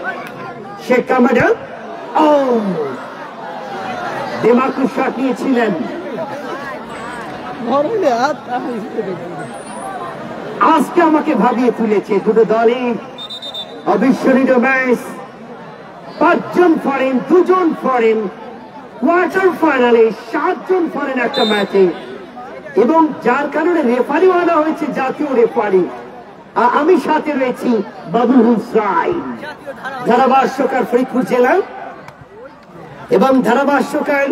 Sheikh Kamara. Oh Dimaku shot নিয়েছিলেন। আজকে আমাকে ভাবিয়ে তুলেছে দুটো দলে। অবিস্মরণীয় ম্যাচ। 5 জন ফরেন, 2 জন ফরেন। কোয়ার্টার ফাইনালে 7 জন ফরেন একটা ম্যাচে। এবং যার কারণে রেফারিও আনা হয়েছে, জাতীয় রেফারি। আমি সাথে রয়েছি বাবুল হুসাইন, ধারাভাষ্যকার ফরিদপুর জেলা এবং ধারাভাষ্যকার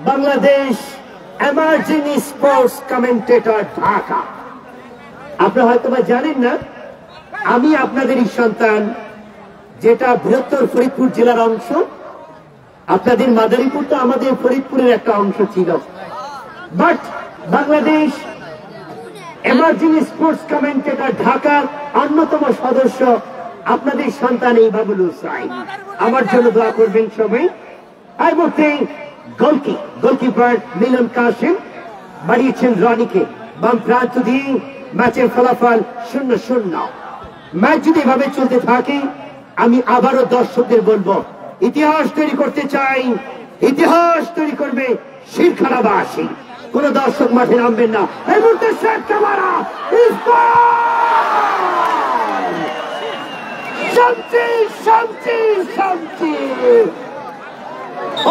Bangladesh emerging sports commentator Dhaka. আপনারা হয়তো বা জানেন না, আমি আপনাদেরই সন্তান, যেটা বৃহত্তর ফরিদপুর জেলার অংশ। আপনাদের মাদারীপুর তো আমাদের ফরিদপুরের একটা অংশ ছিল, but Bangladesh emerging sports commentator ঢাকার অন্যতম সদস্য আপনাদের সন্তান এই বাবুল হুসাইন। আমার জন্য দোয়া করবেন সবাই। I would think গোলকিপার মিলন কাসিম বাড়িয়েছেন রনিকে, বাম প্রান্ত দিয়ে ম্যাচের ফলাফল 0-0। ম্যাচ যদি এভাবে চলতে থাকে, আমি আবারও দর্শকদের বলবো, ইতিহাস তৈরি করতে চাই, ইতিহাস তৈরি করবে শিরখানাবাসী। কোন দর্শক মাঠে নামবেন না। এই মুহূর্তে শান্তি শান্তি শান্তি।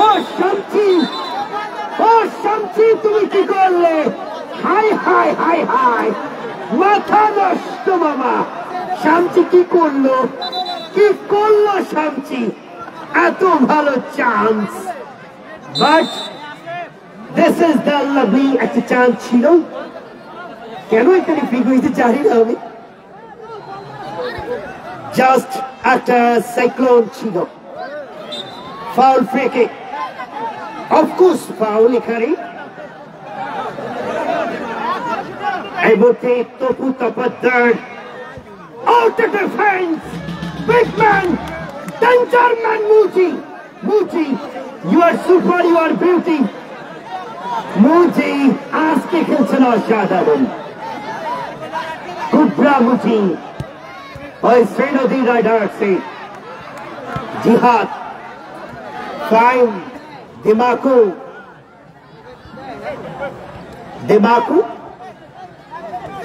ও শান্তি, ও শান্তি, তুমি কি করলে? হাই হাই হাই হাই, মাথা নষ্ট মামা। শান্তি কি করলো, কি করলো শান্তি? এত ভালো chance, but this is the lovely. একটা চান্স ছিল, কেন এখানে ফ্রি হইতে জানি না আমি। জাস্ট একটা সাইক্লোন ছিল। Foul, free kick, of course foul এখানে। এই মুহূর্তে Tapu তপদ্দার out of defense, big man, danger man, Muji, you are super, you are beauty. Muji আজকে খেলছেন অসাধারণ। কুবরা মুজি ওই শ্রীনদী রাইডার্সে জিহাদ ফাইন দিমাকু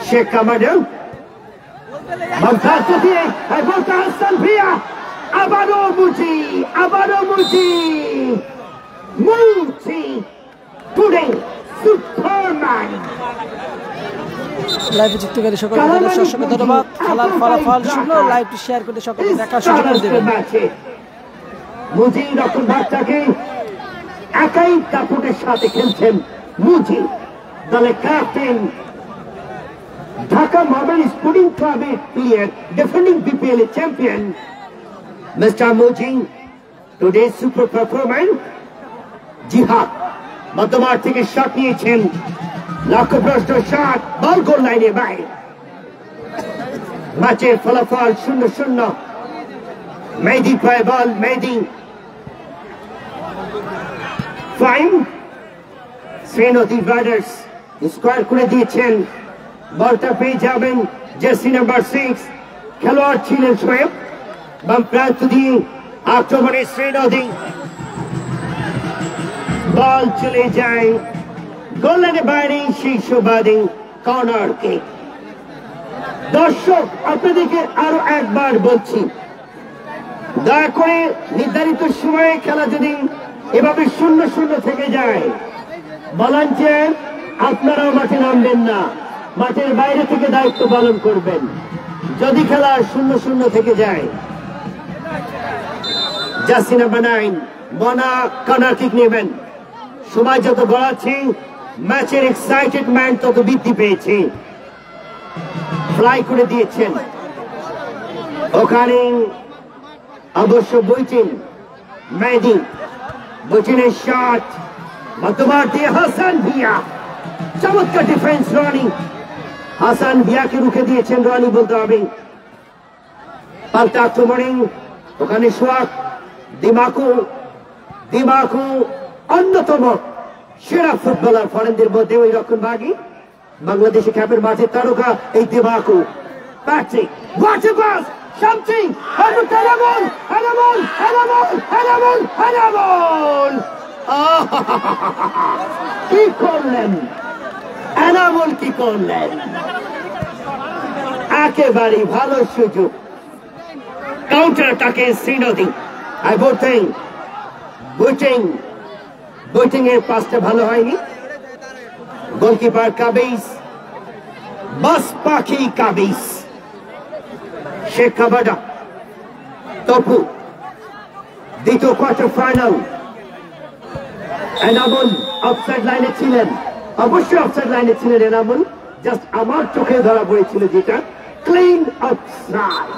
শেখ কামাডেল মমতাজ দিয়ে হাসান ভিয়া আবারও মুজি টুডে সুপারম্যান। লাইভে যুক্তকারী সকল দর্শককে ধন্যবাদ। খেলার ফলাফল শুনলো, লাইভটি শেয়ার করে সকলে দেখার সুযোগ করে দেবেন। মুজি রকম বাচ্চাকে একাই দাপটের সাথে খেলছেন মুজি, দলের ক্যাপ্টেন, ঢাকা মডার্ন স্পোর্টিং ক্লাবের player, defending BPL champion mister Muji. Today super performance. Jihad মধ্যমাঠ থেকে শট নিয়েছেন, লক্ষ্যভ্রষ্ট শট, বল গোল লাইনের বাইরে। ম্যাচের ফলাফল 0-0। মেহেদী পায় বল, মেহেদী ফাইন। শ্রীনদী রাইডার্স স্কোয়ার করে দিয়েছেন, বলটা পেয়ে যাবেন জার্সি নাম্বার 6 খেলোয়াড় ছিলেন শোয়েব। বাম প্রান্ত দিয়ে আক্রমণে শ্রীনদী, বল চলে যায় গোল লাইনের বাইরে, সেই সুবাদে কর্নার কিক। দর্শক আপনাদেরকে আরো একবার বলছি, দয়া করে নির্ধারিত সময়ে খেলা যদি এভাবে 0-0 থেকে যায়, ভলান্টিয়ার আপনারাও মাঠে নামবেন না, মাঠের বাইরে থেকে দায়িত্ব পালন করবেন। যদি খেলা 0-0 থেকে যায়, জার্সি নাম্বার 9 মনা কর্নার কিক নেবেন। সময় যত গড়াচ্ছে, ম্যাচের এক্সাইটেডমেন্ট তত বৃদ্ধি পেয়েছে। ফ্লাই করে দিয়েছেন, ওখানে অবশ্য বইটিনের শট, মধ্যমাঠ দিয়ে হাসান ভিয়া, চমৎকার ডিফেন্স রনি। হাসান ভিয়াকে রুখে দিয়েছেন রনি বলতে হবে। পাল্টা আক্রমণে ওখানে সোয়াক, দিমাকু অন্যতম সেরা ফুটবলার ফরেনদের মধ্যে ওই রক্ষণভাগী, বাংলাদেশি খ্যাপের মাঝে তারকা এই দিমাকু। প্যাট্রিক ওয়াটার পাস, শান্তি, কি করলেন এনামুল, কি করলেন? একেবারে ভালো সুযোগ, কাউন্টার অ্যাটাকে শ্রীনদী। বুটিং এর পাসটা ভালো হয়নি, গোলকিপার কাবিস, বাস পাখি কাবিস, শেখ কাবাডা, তপু। দ্বিতীয় কোয়ার্টার ফাইনাল। এনামুল অফসাইড লাইনে ছিলেন, অবশ্যই অফসাইড লাইনে ছিলেন এনামুল, জাস্ট আমার চোখে ধরা পড়েছিল যেটা ক্লিন অফসাইড।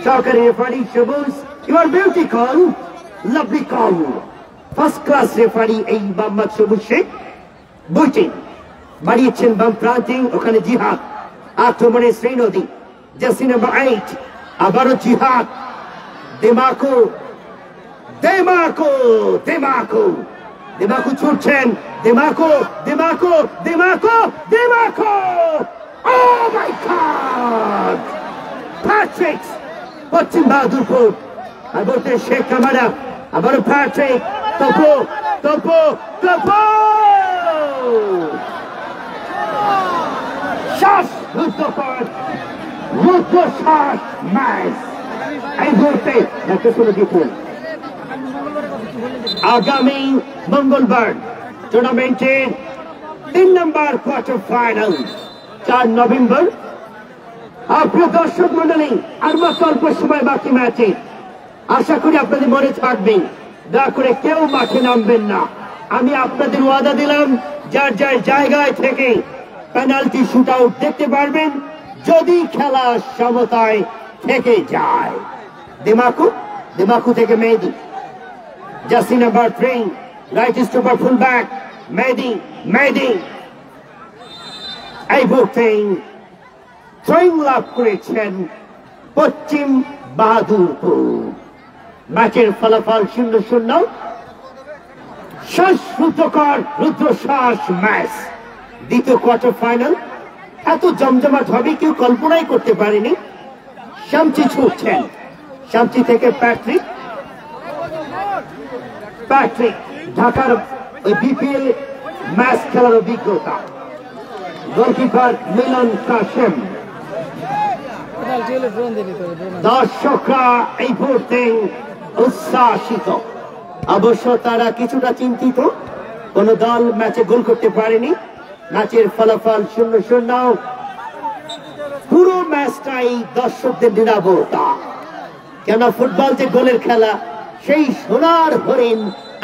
সহকারী রেফারি সবুজ, your beauty call, lovely call, first class referee এই মোহাম্মদ সবুজ শেখ। বুইটিং বাড়িয়েছেন বাম প্রান্তে, ওখানে জিহাদ, আক্রমণে শ্রীনদী, জার্সি নাম্বার 8, আবারও জিহাদ, দেমাকো, দেমাকো, দেমাকো, দেমাকো ছুটছেন, দেমাকো, দেমাকো, দেমাকো, দেমাকো, ও মাই গড! প্যাট্রিক, পশ্চিম বাহাদুরপুর, আর বলতে শেখ কামারা, আবারও প্যাট্রিক, তপো, তপো, তপো, শ্বাস রুদ্ধকর, রুদ্ধ শ্বাস ম্যাচ। এই মুহূর্তে একটা শুনে দিচ্ছেন আগামী মঙ্গলবার টুর্নামেন্টের 3 নম্বর কোয়ার্টার ফাইনাল 4 নভেম্বর। প্রিয় দর্শক মন্ডলী, আর মাত্র অল্প সময় বাকি ম্যাচে, আশা করি আপনাদের মনে থাকবেন, দয়া করে কেউ মাঠে নামবেন না। আমি আপনাদের ওয়াদা দিলাম, যার যার জায়গায় থেকে পেনাল্টি শুট আউট দেখতে পারবেন যদি খেলা সমতায় থেকে যায়। দেমাকু, দেমাকু থেকে Mehedi, jersey number 3, right stopper full back Mehedi, Mehedi এই মুহূর্তে থ্রোয়িং লাভ করেছেন পশ্চিম বাহাদুরপুর। ম্যাচের ফলাফল 0-0। শ্বাসরুদ্ধকর রুদ্রশ্বাস ম্যাচ। দ্বিতীয় কোয়ার্টার ফাইনাল এত জমজমাট হবে কেউ কল্পনাই করতে পারেনি। শামচি ছুটছেন, শামচি থেকে প্যাট্রিক, প্যাট্রিক ঢাকার ওই বিপিএল ম্যাচ খেলার অভিজ্ঞতা। গোলকিপার মিলন কাশেম। দর্শকরা এই মুহূর্তে উচ্ছ্বাসিত, অবশ্য তারা কিছুটা চিন্তিত, কোন দল ম্যাচে গোল করতে পারেনি। ম্যাচের ফলাফল 0-0। পুরো ম্যাচটাই দর্শকদের নিরাপত্তা, কেন ফুটবল যে গোলের খেলা, সেই সোনার হরিণ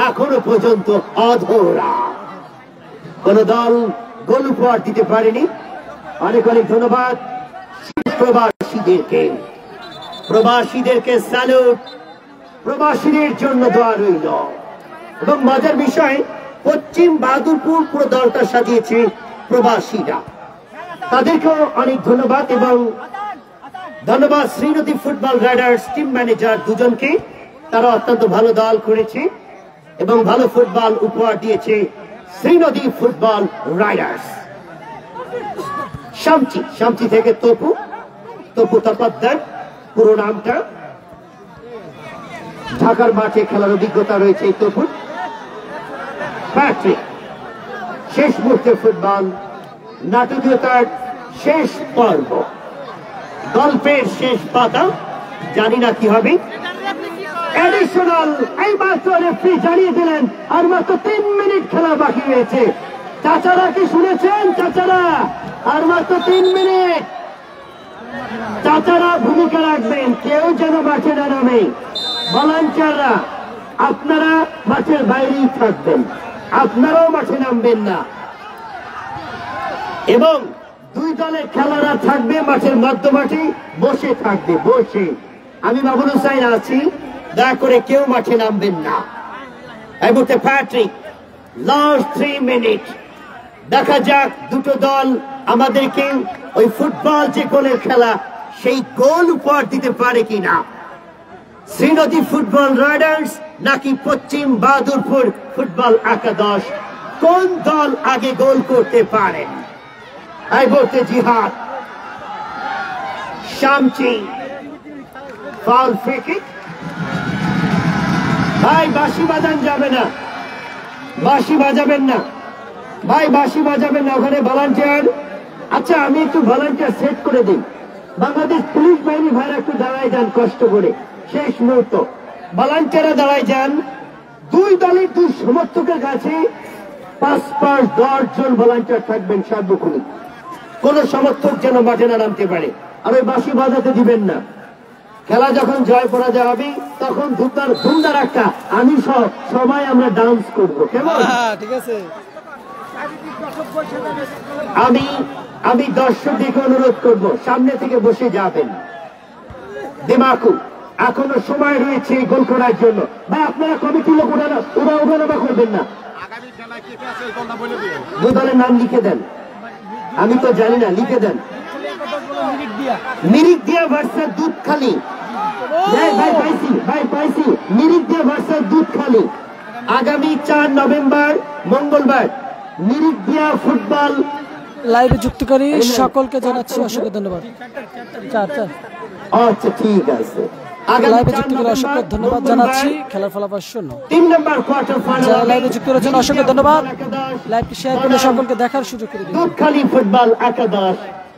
এখনো পর্যন্ত অধরা, কোন দল গোল উপহার দিতে পারেনি। অনেক অনেক ধন্যবাদ প্রবাসীদেরকে, প্রবাসীদেরকে স্যালুট, প্রবাসীদের জন্য দোয়া রইল। এবং মজার বিষয়, পশ্চিম বাহাদুরপুর পুরো দলটা সাজিয়েছে প্রবাসীরা, তাদেরকেও অনেক ধন্যবাদ। এবং ধন্যবাদ শ্রীনদী ফুটবল রাইডার্স টিম ম্যানেজার দুজনকে, তারা অত্যন্ত ভালো দল করেছে এবং ভালো ফুটবল উপহার দিয়েছে শ্রীনদী ফুটবল রাইডার্স। শামচি, শামচি থেকে তপু, তপু তপদ্দার পুরো নামটা। ঢাকার মাঠে খেলার অভিজ্ঞতা রয়েছে এই তপুর। প্যাট্রিক, শেষ মুহূর্তে ফুটবল নাটকীয়তার শেষ পর্ব, গল্পের শেষ পাতা, জানি না কি হবে। এডিশনাল এই মাত্র রেফারি জানিয়ে দিলেন আর মাত্র 3 মিনিট খেলা বাকি রয়েছে। চাচারা কি শুনেছেন? চাচারা, আর মাত্র 3 মিনিট। চাচারা ভূমিকা রাখবেন, কেউ যেন মাঠে না নামে। ভলান্টিয়াররা আপনারা মাঠের বাইরেই থাকবেন, আপনারাও মাঠে নামবেন না। এবং 2 দলের খেলারা থাকবে মাঠের মধ্যমাঠে, বসে থাকবে, বসে। আমি বাবুল হুসাইন আছি, দয়া করে কেউ মাঠে নামবেন না। এই মুহূর্তে প্যাট্রিক, লাস্ট 3 মিনিট। দেখা যাক দুটো দল আমাদেরকে ওই ফুটবল যে গোলের খেলা, সেই গোল উপহার দিতে পারে কিনা। শ্রীনদী ফুটবল রাইডার্স নাকি পশ্চিম বাহাদুরপুর ফুটবল একাদশ, কোন দল আগে গোল করতে পারেন। এই মুহূর্তে জিহাদ, শামচি, ফাউল ফ্রি কিক। ভাই বাঁশি বাজান যাবে না, বাঁশি বাজাবেন না ভাই, বাঁশি বাজাবেন না, ওখানে ভলান্টিয়ার। আচ্ছা আমি একটু ভলান্টিয়ার সেট করে দিই। বাংলাদেশ পুলিশ বাহিনী ভাইরা একটু দাঁড়ায় যান কষ্ট করে, শেষ মুহূর্ত ভলান্টিয়াররা দাঁড়ায় যান। 2 দলের 2 সমর্থকের কাছে 5 10 জন ভলান্টিয়ার থাকবেন সার্বক্ষণিক। কোন সমর্থক যেন মাঠে না নামতে পারে, আর ওই বাঁশি বাজাতে দিবেন না। খেলা যখন জয় পরাজয় হবে তখন ধুমধার একটা আমি সবাই আমরা ডান্স করবো, কেমন? ঠিক আছে। আমি দর্শকদেরকে অনুরোধ করব সামনে থেকে বসে যাবেন। দিমাকু এখনো সময় রয়েছে গোল করার জন্য। বা আপনারা কমিটি লোক ওঠানামা করবেন না। দুই দলের নাম লিখে দেন, আমি তো জানি না, লিখে দেন। মিরিক দিয়া ভার্সেস দুধখালি। ভাই পাইছি মিরিক দিয়া ভার্সেস দুধখালি আগামী 4 নভেম্বর মঙ্গলবার মিরিক দিয়া ফুটবল লাইভে যুক্তকারী সকলকে জানাচ্ছি অসংখ্য ধন্যবাদ। আচ্ছা ঠিক আছে, লাইভে যুক্ত করে অসংখ্য ধন্যবাদ জানাচ্ছি। খেলার ফলাফল শূন্য। 3 নম্বর কোয়ার্টার ফাইনাল যারা লাইভে যুক্ত রয়েছেন অসংখ্য ধন্যবাদ। লাইভটি শেয়ার করে সকলকে দেখার সুযোগ করে দিন। দুধখালি ফুটবল একাদশ,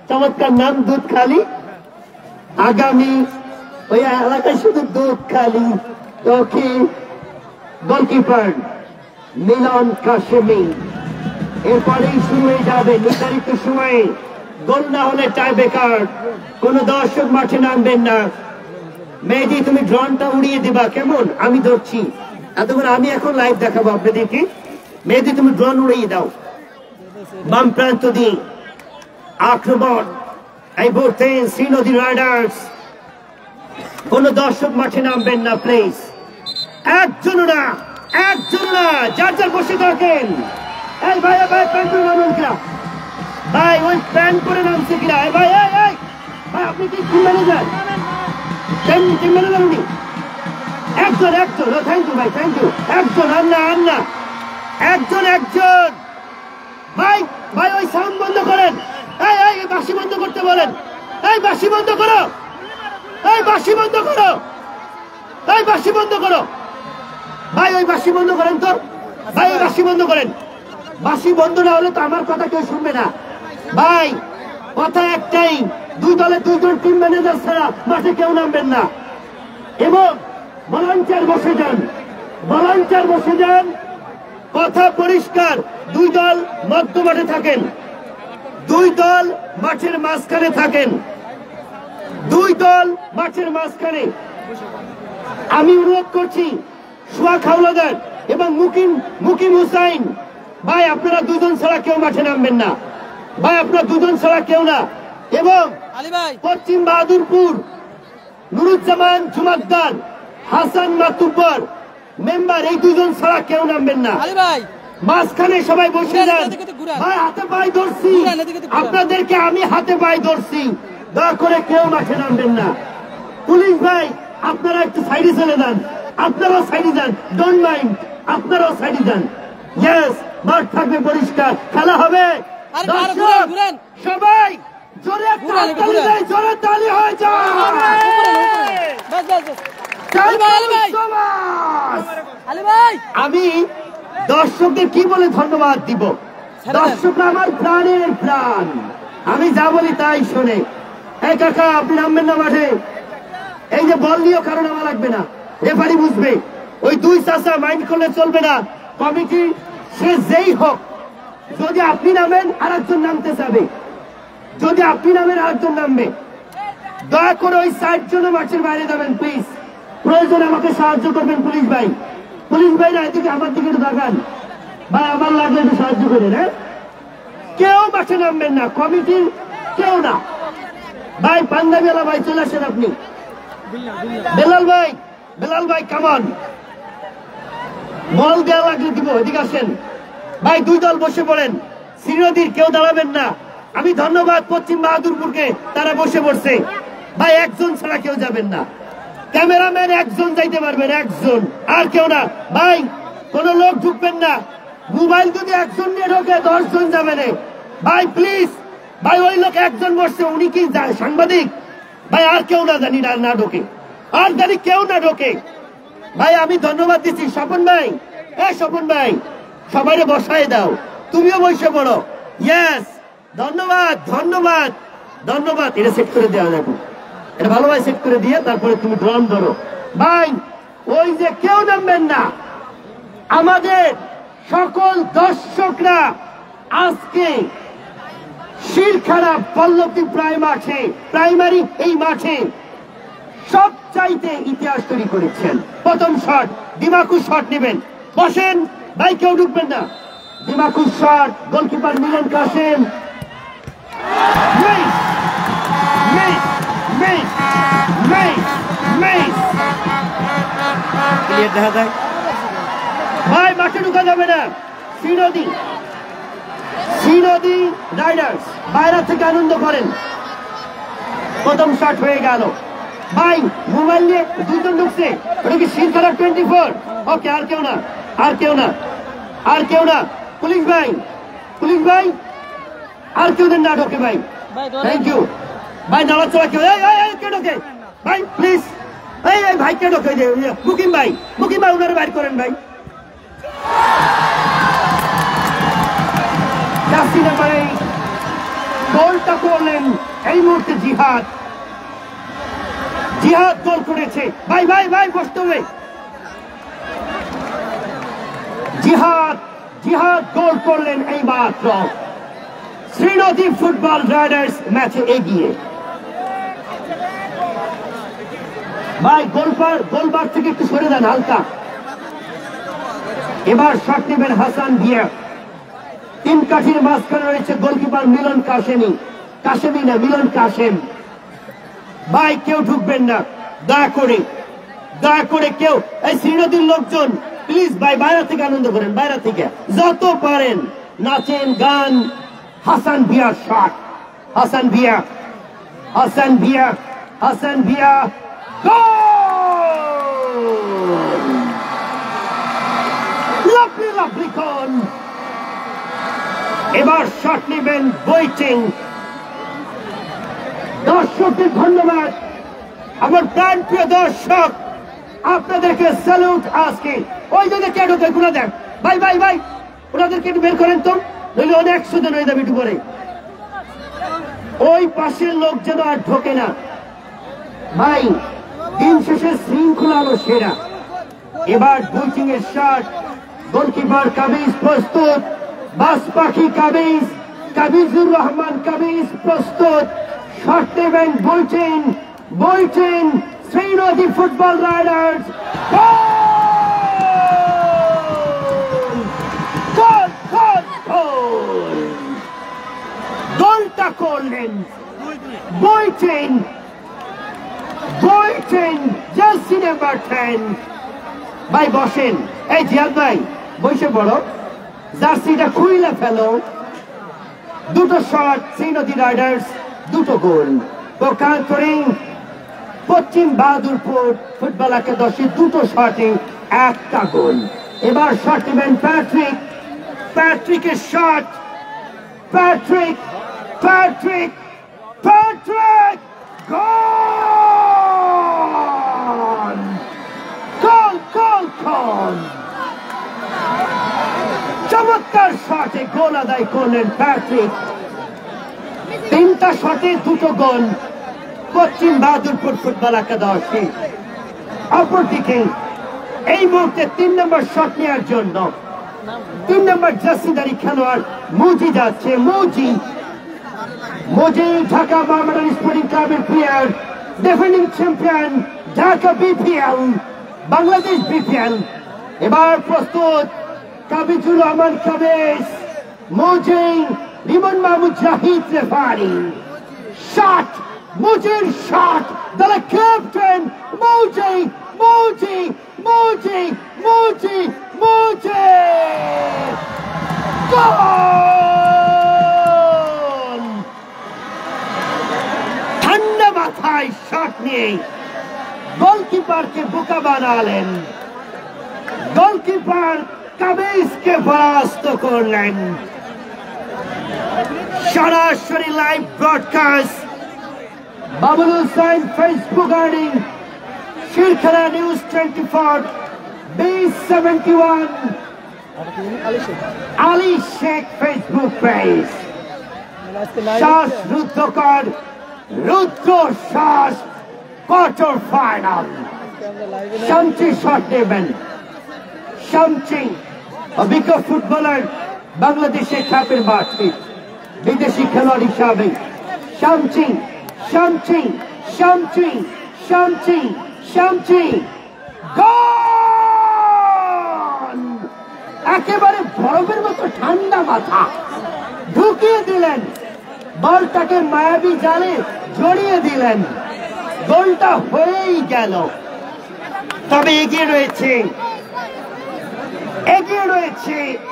চমৎকার নাম দুধখালি। আগামী ওই এলাকায় শুধু দুধখালি। ওকে, গোলকিপার মিলন কাশেমি। এরপরেই শুরু হয়ে যাবে নির্ধারিত সময়ে। গোল না হলে টাই ব্রেকার। কোন দর্শক মাঠে নামবেন না। মেহেদি তুমি ড্রনটা উড়িয়ে দিবা, কেমন? আমি ধরছি এতক্ষণ, আমি এখন লাইভ দেখাবো আপনাদেরকে। মেহেদি তুমি ড্রোন উড়িয়ে দাও। বাম প্রান্ত দিয়ে আক্রমণ এই মুহূর্তে শ্রীনদী রাইডার্স। কোন দর্শক মাঠে নামবেন না প্লিজ। একজন না, যার যার বসে থাকেন। এই ভাই প্যান্ট করে নামুন কিনা? ভাই ওই প্যান্ট করে নামছে কিনা? ভাই ভাই আপনি কি টিম ম্যানেজার? টিম ম্যানেজার উনি? একজন থ্যাংক ইউ ভাই, থ্যাংক ইউ। একজন ভাই ওই সাউন্ড বন্ধ করেন। এই বাঁশি বন্ধ করতে বলেন। এই বাঁশি বন্ধ করো। বাঁশি বন্ধ করো ভাই, ওই বাঁশি বন্ধ করেন তো ভাই, ওই বাঁশি বন্ধ করেন। বাঁশি বন্ধ না হলে তো আমার কথা কেউ শুনবে না ভাই। কথা একটাই, দুই দলে 2 জন টিম ম্যানেজার ছাড়া মাঠে কেউ নামবেন না। এবং ভলান্টিয়ার বসে যান। কথা পরিষ্কার, 2 দল মধ্য মাঠে থাকেন, 2 দল মাঠের মাঝখানে থাকেন, 2 দল মাঠের মাঝখানে। আমি অনুরোধ করছি সোহাগ হাওলাদার এবং মুকিম হুসাইন ভাই, আপনারা 2 জন ছাড়া কেউ মাঠে নামবেন না ভাই, আপনারা 2 জন ছাড়া কেউ না। এবং পশ্চিম বাহাদুরপুর নুরুজ্জামান জুমাদ্দার, হাসান মাতুব্বর মেম্বার, এই 2 জন ছাড়া কেউ নামবেন না। মাঝখানে সবাই বসে যান ভাই। হাতে পায়ে ধরছি আপনাদেরকে, আমি হাতে পায়ে ধরছি, দয়া করে কেউ মাঠে নামবেন না। পুলিশ ভাই আপনারা একটু সাইডে চলে যান, আপনারাও সাইডে যান, ডোন্ট মাইন্ড, আপনারাও সাইডে যান। ইয়েস, মাঠ থাকবে পরিষ্কার, খেলা হবে। দর্শক সবাই জোরে তালি হয়ে যায়। আমি দর্শকদের কি বলে ধন্যবাদ দিব? দর্শকরা আমার প্রাণের প্রাণ, আমি যা বলি তাই শোনে। এই কাকা আপনি নামবেন না মাঠে, এই যে বল নিয়েও কারণ আমার লাগবে না, রেফারি বুঝবে। ওই 2 চাচা মাইন্ড করলে চলবে না। কমিটি সে যেই হোক, যদি আপনি নামেন আর একজন নামতে যাবে, যদি আপনি নামেন আর একজন নামবে। দয়া করে ওই 60 জন মাঠের বাইরে যাবেন প্লিজ। প্রয়োজন আমাকে সাহায্য করবেন পুলিশ ভাই না, এদিকে আমার দিকে একটু দেখান ভাই, আমার লাগলে একটু সাহায্য করেন। হ্যাঁ, কেউ মাঠে নামবেন না, কমিটির কেউ না ভাই। পান্ডাবিয়ালা ভাই চলে আসেন আপনি। বেলাল ভাই কামান, বল দেওয়া লাগলে দিব, এদিকে আসেন ভাই। 2 দল বসে পড়েন, শ্রীনদীর কেউ দাঁড়াবেন না। আমি ধন্যবাদ পশ্চিম বাহাদুরপুরকে, তারা বসে পড়ছে ভাই। 1 জন ছাড়া কেউ যাবেন না। ক্যামেরাম্যান 1 জন যাইতে পারবেন, 1 জন, আর কেউ না ভাই। কোন লোক ঢুকবেন না। মোবাইল যদি 1 জন নিয়ে ঢোকে 10 জন যাবে না ভাই, প্লিজ ভাই। ওই লোক 1 জন বসছে, উনি কি সাংবাদিক ভাই? আর কেউ না জানি না ঢোকে, আর জানি কেউ না ঢোকে ভাই। আমি ধন্যবাদ দিচ্ছি স্বপন ভাই। স্বপন ভাই, সবাই বসায় দাও, তুমিও বসে পড়ো। ইয়েস, ধন্যবাদ। এটা সেট করে দেওয়া যাবে, এটা ভালোভাবে সেট করে দিয়ে তারপরে তুমি ড্রোন ধরো ভাই। ওই যে কেউ নামবেন না, আমাদের সকল দর্শকরা আজকে শিরখানা পল্লবী প্রাইমারি এই মাঠে সবচাইতে ইতিহাস তৈরি করেছেন। প্রথম শট দিমাকু শট নেবেন, বসেন ভাই, কেউ ঢুকবেন না। দিমাকু শট, গোলকিপার মিলন কাসেম, দেখা যায় ভাই, মাঠে ঢুকা যাবে না। শ্রীনদী রাইডার্স বাইরে থেকে আনন্দ করেন। প্রথম শট হয়ে গেল ভাই, মোবাইল নিয়ে দুজন ঢুকছে, ওটা কি শিরখানা 24? ওকে, আর কেউ না, আর কেউ না, আর কেউ না। পুলিশ ভাই আর কেউ না ঢোকে ভাই, থ্যাংক ইউ ভাই। নাড়াচড়া কেউ কে ঢোকে ভাই, প্লিজ এই ভাই কে ঢোকে? মুকিম ভাই ওনারা বাইর করেন ভাই। গোলটা করলেন এই মুহূর্তে জিহাদ গোল করেছে ভাই, বসতে হবে। জিহাদ গোল করলেন এই মাত্র। শ্রীনদী ফুটবল রাইডার্স ম্যাচে এগিয়ে। ভাই গোলবার থেকে একটু সরে দেন হালকা। এবার শট নেবেন হাসান ভিয়া। তিন কাঠির মাঝখানে রয়েছে গোলকিপার মিলন মিলন কাসেম। ভাই কেউ ঢুকবেন না, দয়া করে কেউ। এই শ্রীনদীর লোকজন প্লিজ ভাই বাইরে থেকে আনন্দ করেন, বাইরে থেকে যত পারেন নাচেন, গান। Hasan Via shot, Hasan Via lovely goal. এবার শট নেবেন বৈটিং। দর্শকদের ধন্যবাদ, আমার প্রাণ প্রিয় দর্শক, আপনাদেরকে স্যালুট। আজকে ওই যে কে ঢোকে গুলো দেন ভাই, ওনাদেরকে একটু বের করেন তো, নইলে অনেক সুযোগ হয়ে যাবে একটু পরে। ওই পাশের লোক যেন আর ঢোকে না ভাই। দিন শেষে শৃঙ্খলা হলো সেরা। এবার বৈটিং এর শট, গোলকিপার কামিজ প্রস্তুত, বাস পাখি কামিজুর রহমান প্রস্তুত। শট নেবেন বৈটিং শ্রীনদী ফুটবল রাইডার্স। গোলটা করলেন বৈটিং, জার্সি নাম্বার 10। ভাই বসেন, এই জিয়াদ ভাই বসে পড়ো, জার্সিটা খুইলে ফেলো। দুটো শট শ্রীনদী রাইডার্স, দুটো গোল। পক্ষান্তরে পশ্চিম বাহাদুরপুর ফুটবল একাদশী দুটো শটে একটা গোল। এবার শট নেবেন প্যাট্রিকের শট, প্যাট্রিক গোল। চমৎকার শটে গোল আদায় করলেন প্যাট্রিক। তিনটা শটে দুটো গোল পশ্চিম বাহাদুরপুর ফুটবল একাদশী। অপরদিকে এই মুহূর্তে 3 নম্বর শট নেওয়ার জন্য 3 নম্বর জার্সিধারী খেলোয়াড় মুজি যাচ্ছে। মুজি ঢাকা মোহামেডান স্পোর্টিং ক্লাবের player, defending champion Dhaka BPL, Bangladesh BPL. এবার প্রস্তুত কাবিজুর রহমান মুজি, রিমন মাহমুদ জাহিদ রেফারি। শট, মুজির shot, the captain Muji. Goal! ঠান্ডা মাথায় শট নিয়ে গোলকিপারকে বোকা বানালেন, গোলকিপার কামিজকে পরাস্ত করলেন। সরাসরি live broadcast Babul Hussain Facebook earning, Shirkhana news 24, B71 Ali Sheikh Facebook page. শ্বাস রুদ্ধকর, রুদ্র শ্বাস, কোয়ার্টার ফাইনাল। শামচি শট নেবেন, শামচি অভিজ্ঞ ফুটবলার বাংলাদেশের খ্যাপের মাঠে বিদেশি খেলোয়াড় হিসাবে শামচিং শামচিং শামচিং শামচিং শামচিং গোল! একেবারে বরফের মতো ঠান্ডা মাথা ঢুকিয়ে দিলেন, বলটাকে মায়াবী জালে জড়িয়ে দিলেন, গোলটা হয়েই গেল। তবে এগিয়ে রয়েছে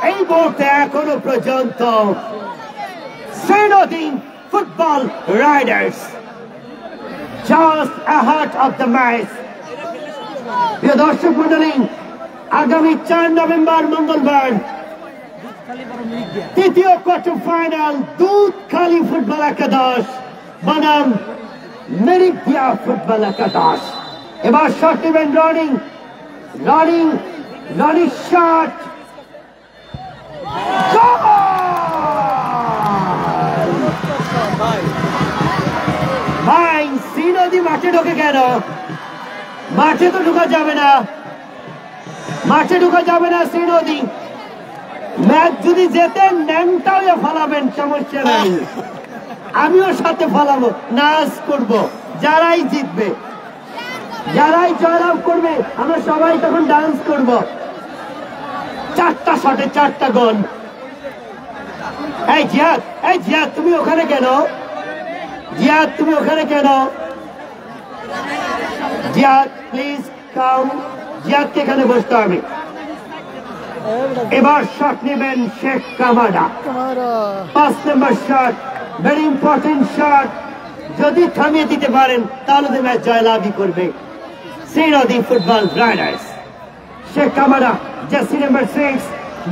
এই মুহূর্তে এখনো পর্যন্ত Seinodin Football Riders just ahead of the match. প্রিয় দর্শক মণ্ডলী, আগামী 4 নভেম্বর মঙ্গলবার তৃতীয় কোয়ার্টার ফাইনাল দুধখালি ফুটবল একাদশ বনাম মেরিদিয়া ফুটবল একাদশ। এবার শট নেবেন রানিং শট, ভাই শ্রীনদী মাঠে ঢোকে কেন? মাঠে তো ঢোকা যাবে না, শ্রীনদী ম্যাচ যদি জেতেন ন্যাংটাও ফলাবেন, সমস্যা নাই, আমিও সাথে ফলাবো, নাচ করব, যারাই জিতবে, যারাই জয়লাভ করবে আমরা সবাই তখন ডান্স করব। 4টা শটে 4টা গোল। এই জিয়াদ তুমি ওখানে কেন? জিয়াদ প্লিজ কাম, জিয়াদকে এখানে বসতে হবে। এবার শট নেবেন শেখ কামাডা, 5 নম্বর শট, ভেরি ইম্পর্টেন্ট শট, যদি থামিয়ে দিতে পারেন তাহলে তো ম্যাচ জয়লাভই করবে Seinodin Football Riders. Sheikh Kamada, jersey number 6,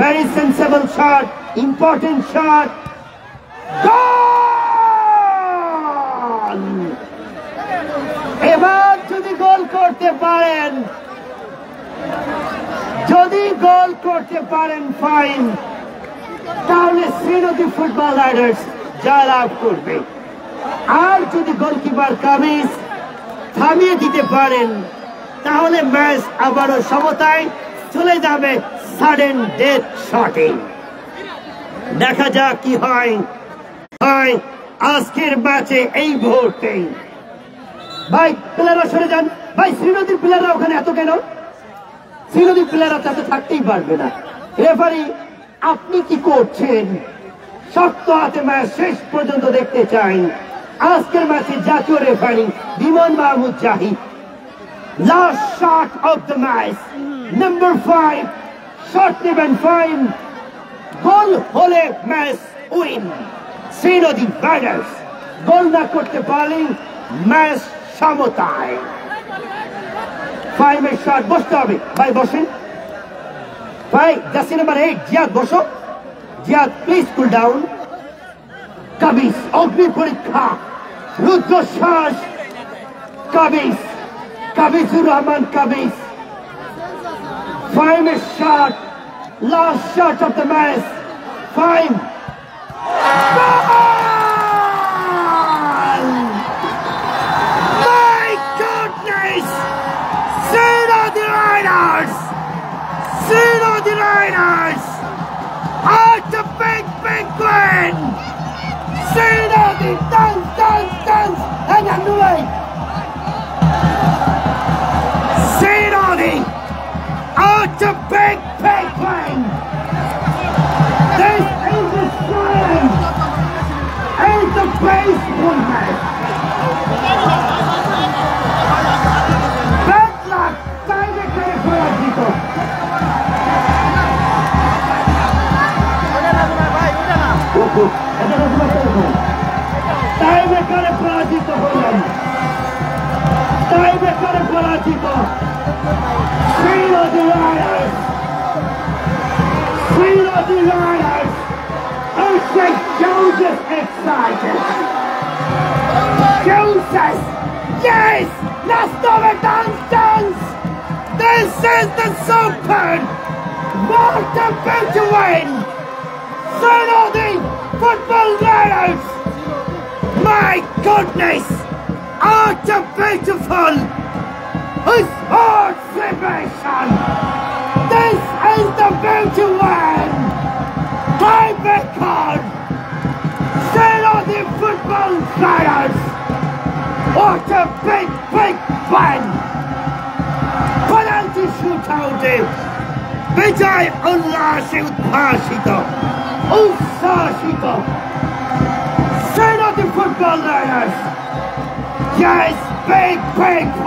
very sensible shot, important shot, goal! এবার যদি গোল করতে পারেন ফাইন, তাহলে Seinodin Football Riders জয়লাভ করবে। আর যদি গোলকিপার কামিজ থামিয়ে দিতে পারেন তাহলে ম্যাচ আবারও সমতায় চলে যাবে সাডেন ডেথ শটে। দেখা যাক কি হয় আজকের ম্যাচে এই মুহূর্তে। ভাই প্লেয়াররা সরে যান, ভাই শ্রীনদীর প্লেয়াররা ওখানে এত কেন? শ্রীনদীর প্লেয়াররা তাতে থাকতেই পারবে না। রেফারি আপনি কি করছেন? শক্ত হাতে ম্যাচ শেষ পর্যন্ত দেখতে চাই। আজকের ম্যাচে জাতীয় রেফারি বিমান Mahmud Zahid. Last shot of the match, number 5, shot নেবেন ফাইন, গোল হলে ম্যাচ উইন Seinodin Riders, গোল না করতে পারলে ম্যাচ সমতায়। 5 এর শট, বসতে হবে ভাই, বসেন ভাই। জার্সি নাম্বার 8 জিয়াদ বসো, জিয়াদ প্লিজ কুল ডাউন। কাবিস অগ্নি পরীক্ষা, রুদ্রশ্বাস, কাবিজুর Rahman কাবিজ। 5 shot, last shot of the match, 5, goal! My goodness! Seinodin Riders are the big win! Seinodin, dance, and I'm doing. Seinodin are the big win! This is the sign and the base movement. Bad luck, time করে পরাজিত। টাইমে করে পরাজিত হলেন, Seinodin Riders, oh Sheikh Joseph excited. Joseph, yes, let's do a dance. This is the super. What a big win. Seinodin Football Riders. My goodness, what a beautiful sports celebration. This is the beauty way. Riders! What a big bang! Penalty shootout! বিজয় উল্লাসে উদ্ভাসিত উচ্ছ্বাসিত Trinity Football Riders! Yes, big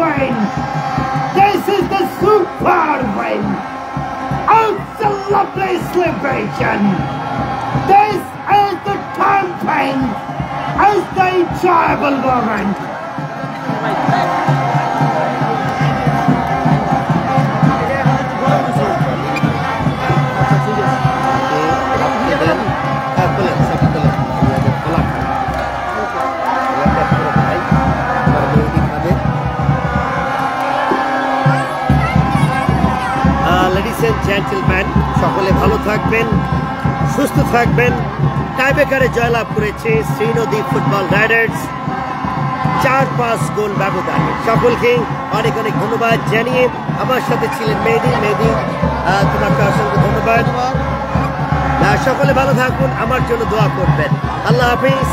win! This is the super win! It's a lovely celebration! This is the campaign! It's the enjoyable moment! Ladies and gentlemen, সকলে ভালো থাকবেন, সুস্থ থাকবেন। টাইব্রেকারে জয়লাভ করেছে শ্রীনদী ফুটবল রাইডার্স 4-5 গোল ব্যবধানে। সকলকে অনেক অনেক ধন্যবাদ জানিয়ে আমার সাথে ছিলেন মেহেদী। তোমাকে অসংখ্য ধন্যবাদ। সকলে ভালো থাকুন, আমার জন্য দোয়া করবেন। আল্লাহ হাফিজ।